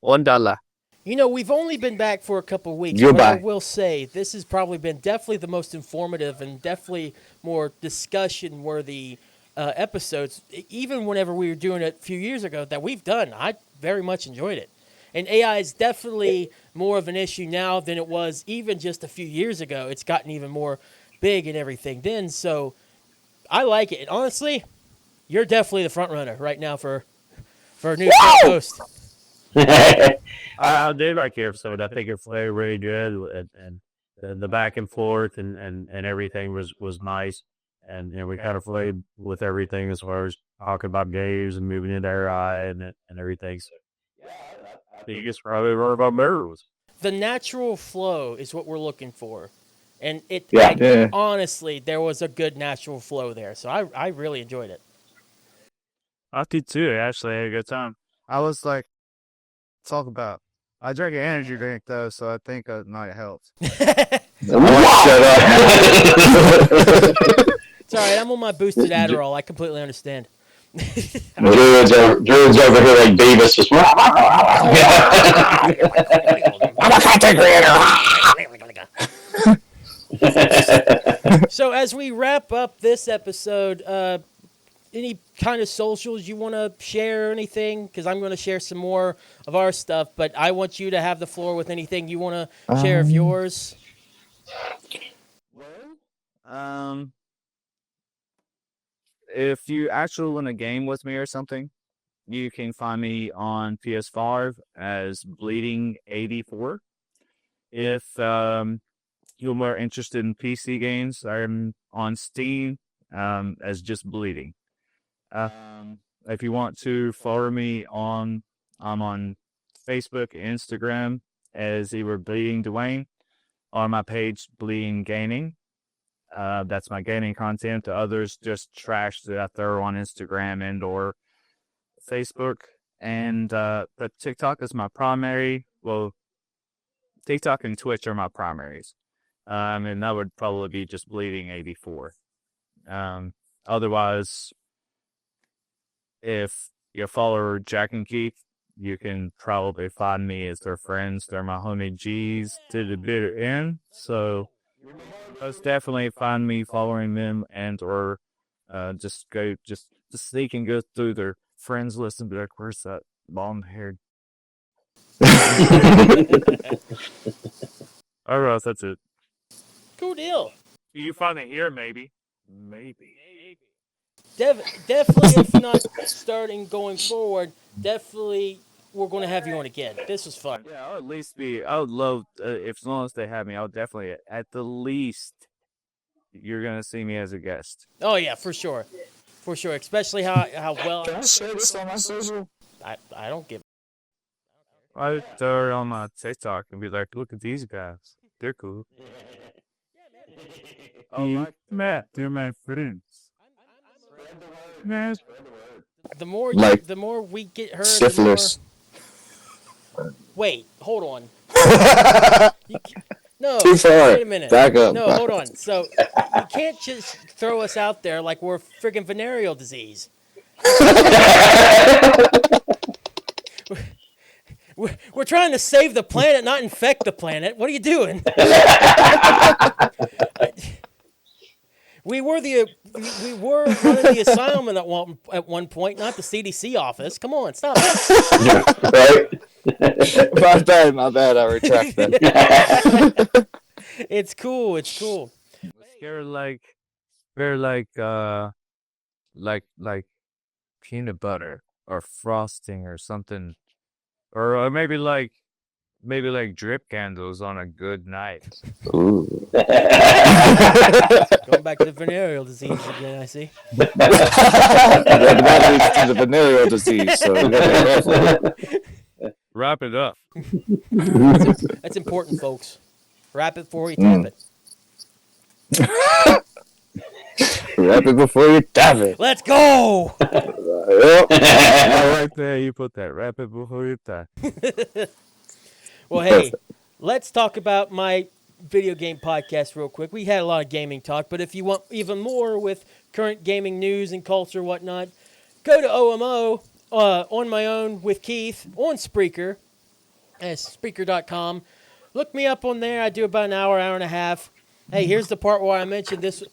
$1. We've only been back for a couple of weeks, but I Goodbye. will say this has probably been definitely the most informative and definitely more discussion worthy episodes, even whenever we were doing it a few years ago, that we've done. I very much enjoyed it. And AI is definitely more of an issue now than it was even just a few years ago. It's gotten even more big and everything then. So I like it. And honestly, you're definitely the front runner right now for a new host. I did like your episode. I think it played really good, and the back and forth and everything was nice. And we kind of played with everything as far as talking about games and moving into AI and everything. So I think it's probably one of our mirrors. The natural flow is what we're looking for. And Yeah. honestly, there was a good natural flow there. So I really enjoyed it. I did too. Actually, I had a good time. I was like, talk about. I drank an energy drink though, so I think it might help. Shut up. It's all right. I'm on my boosted Adderall. I completely understand. Druid's over here like Beavis. Just, I'm a content creator. So as we wrap up this episode, any kind of socials you want to share or anything? Because I'm going to share some more of our stuff, but I want you to have the floor with anything you want to share of yours. If you actually want a game with me or something, you can find me on PS5 as Bleeding84. If you're more interested in PC games, I'm on Steam as just Bleeding. If you want to follow me I'm on Facebook, Instagram as either Bleeding Dwayne, or my page Bleeding Gaming. That's my gaming content. The others just trash that I throw on Instagram and or Facebook. And but TikTok is my primary. Well, TikTok and Twitch are my primaries. And that would probably be just Bleeding84. Otherwise, if you follow Jack and Keith, you can probably find me as their friends. They're my homie G's to the bitter end. So most definitely find me following them and or just sneak and go through their friends list and be like, where's that long haired? Alright, that's it. Cool deal. You find it here, maybe. Maybe. Definitely, if not starting going forward, definitely we're going to have you on again. This was fun. Yeah, I would love, if as long as they have me, I would definitely, at the least, you're going to see me as a guest. Oh, yeah, for sure. For sure. Especially how well. Can I share this on my social? I don't give. I would throw it on my TikTok and be like, look at these guys. They're cool. Oh, Matt, they're my friends. Matt. The more Like the more we get heard, syphilis. The more... Wait, hold on. No, Too far. wait a minute. Back up. No, hold on. So you can't just throw us out there like we're friggin' venereal disease. We're trying to save the planet, not infect the planet. What are you doing? We were running the asylum at one point, not the CDC office. Come on, stop it. Right? My bad. I retract that. It's cool. They're like peanut butter or frosting or something, or maybe like drip candles on a good night. Ooh. Going back to the venereal disease again, I see. That leads to the venereal disease, so we gotta be careful. Wrap it up. That's important, folks. Wrap it before you tap it. Wrap it before you tap it. Let's go! Yep. Right there, you put that. Wrap it before you die. Well, hey, let's talk about my video game podcast real quick. We had a lot of gaming talk, but if you want even more with current gaming news and culture, whatnot, go to OMO on my own with Keith on Spreaker. Spreaker.com. Look me up on there. I do about an hour, hour and a half. Hey, here's the part where I mentioned this.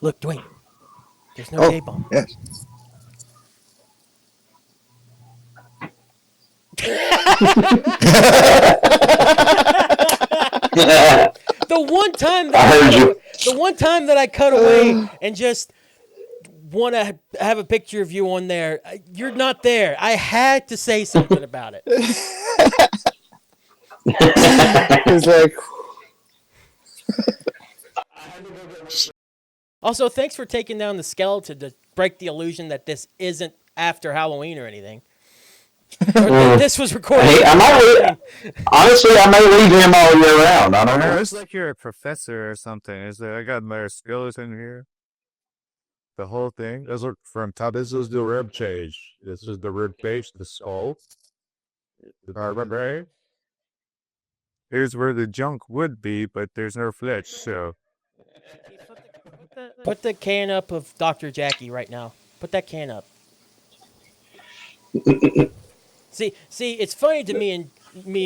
Look, Dwayne. There's no J-bomb. Yes. The one time I heard you. the one time that I cut away and just want to have a picture of you on there, you're not there. I had to say something about it. He's like, Also, thanks for taking down the skeleton to break the illusion that this isn't after Halloween or anything. Or that this was recorded. Hey, honestly, I may leave him all year round. I don't know. It's like you're a professor or something. Is there? I got my skeleton here. The whole thing. This is from top. This is the rib cage. This is the rib cage, the skull, the vertebrae. Here's where the junk would be, but there's no flesh. So Put the can up of Dr. Jackie right now. Put that can up. See, it's funny to me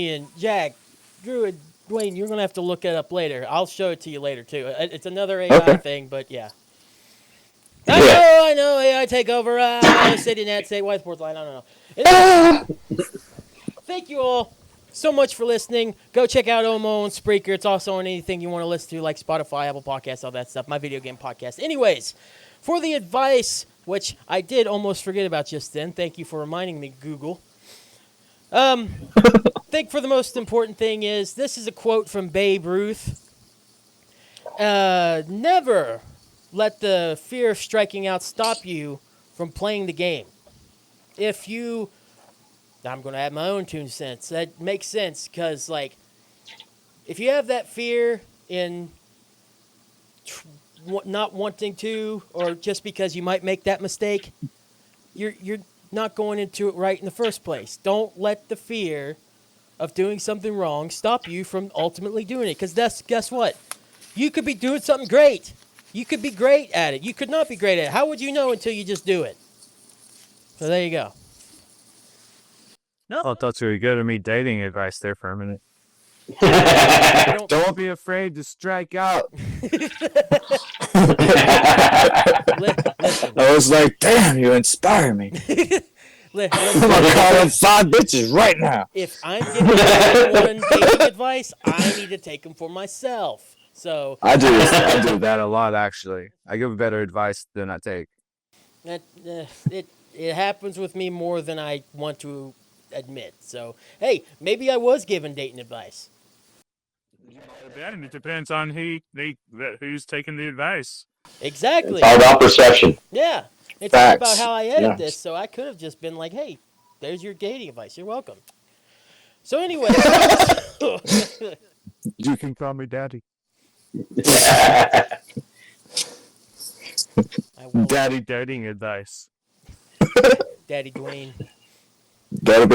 and Jack, Drew and Dwayne. You're gonna have to look it up later. I'll show it to you later too. It's another AI thing, but yeah. I know, AI take over. City Net, say White Sports Line. I don't know. Anyway, thank you all so much for listening. Go check out Omo on Spreaker. It's also on anything you want to listen to, like Spotify, Apple Podcasts, all that stuff. My video game podcast. Anyways, for the advice, which I did almost forget about just then. Thank you for reminding me, Google. I think for the most important thing is this is a quote from Babe Ruth. Never let the fear of striking out stop you from playing the game. I'm going to add my own 2 cents. That makes sense because, like, if you have that fear in not wanting to, or just because you might make that mistake, you're not going into it right in the first place. Don't let the fear of doing something wrong stop you from ultimately doing it. Because guess what? You could be doing something great. You could be great at it. You could not be great at it. How would you know until you just do it? So there you go. I thought you were giving me dating advice there for a minute. Don't be afraid to strike out. Listen. I was like, damn, you inspire me. I'm gonna call them 5 bitches right now. If I'm giving anyone dating advice, I need to take them for myself. So I do that a lot, actually. I give better advice than I take. It happens with me more than I want to admit. So hey, maybe I was given dating advice. And it depends on who's taking the advice. Exactly. It's all about perception. Yeah. It's Facts. all about how I edit Yeah. this. So I could have just been like, hey, there's your dating advice. You're welcome. So anyway. You can call me daddy. I will. Daddy dating advice. Daddy Dwayne. No,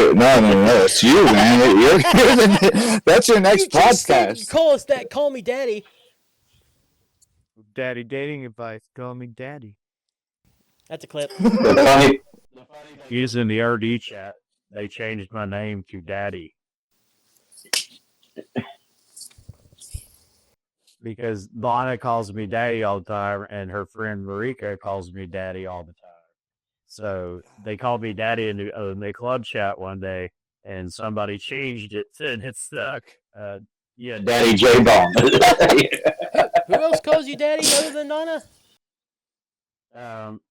it's you, man. That's your next You just said podcast. call me daddy. Daddy dating advice. Call me daddy. That's a clip. Using the RD chat, they changed my name to Daddy. Because Lana calls me Daddy all the time, and her friend Marika calls me Daddy all the time. So they called me Daddy in the club chat one day, and somebody changed it, and it stuck. Yeah, Daddy J-Bomb. Who else calls you daddy other than Nana?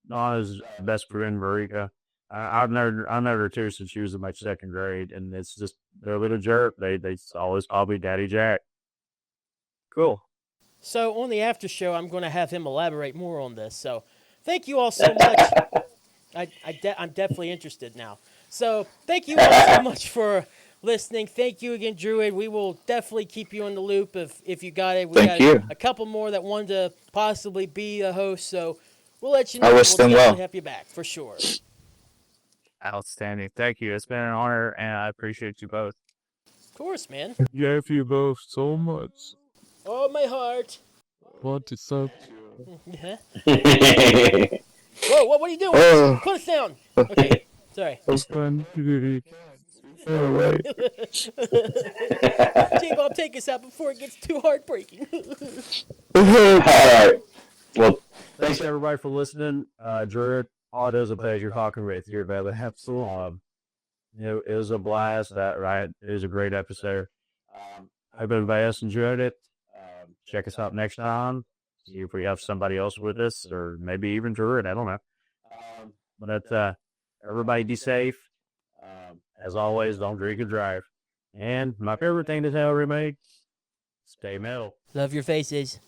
Nana's best friend Marika. I've known her too since she was in my 2nd grade, and it's just they're a little jerk. They always call me Daddy Jack. Cool. So on the after show, I'm going to have him elaborate more on this. So thank you all so much. I'm definitely interested now. So thank you all so much for listening. Thank you again, Druid. We will definitely keep you in the loop if you got it. We Thank you. a couple more that wanted to possibly be a host, so we'll let you know. I wish We'll them definitely well. have you back for sure. Outstanding. Thank you. It's been an honor, and I appreciate you both. Of course, man. Love you both so much. Oh, my heart. Want to suck Uh-huh. Hey, Whoa, what are you doing? Oh. Put us down. Okay, sorry. That's fun. All right. J-Bob, take us out before it gets too heartbreaking. All right. Well, Thanks everybody for listening. Drew, it is a pleasure talking with you about the episode. It was a blast. That right? It was a great episode. Hope everybody else enjoyed it. Check us out next time. See if we have somebody else with us, or maybe even Drew. I don't know. But everybody be safe. As always, don't drink and drive. And my favorite thing to tell everybody: stay metal. Love your faces.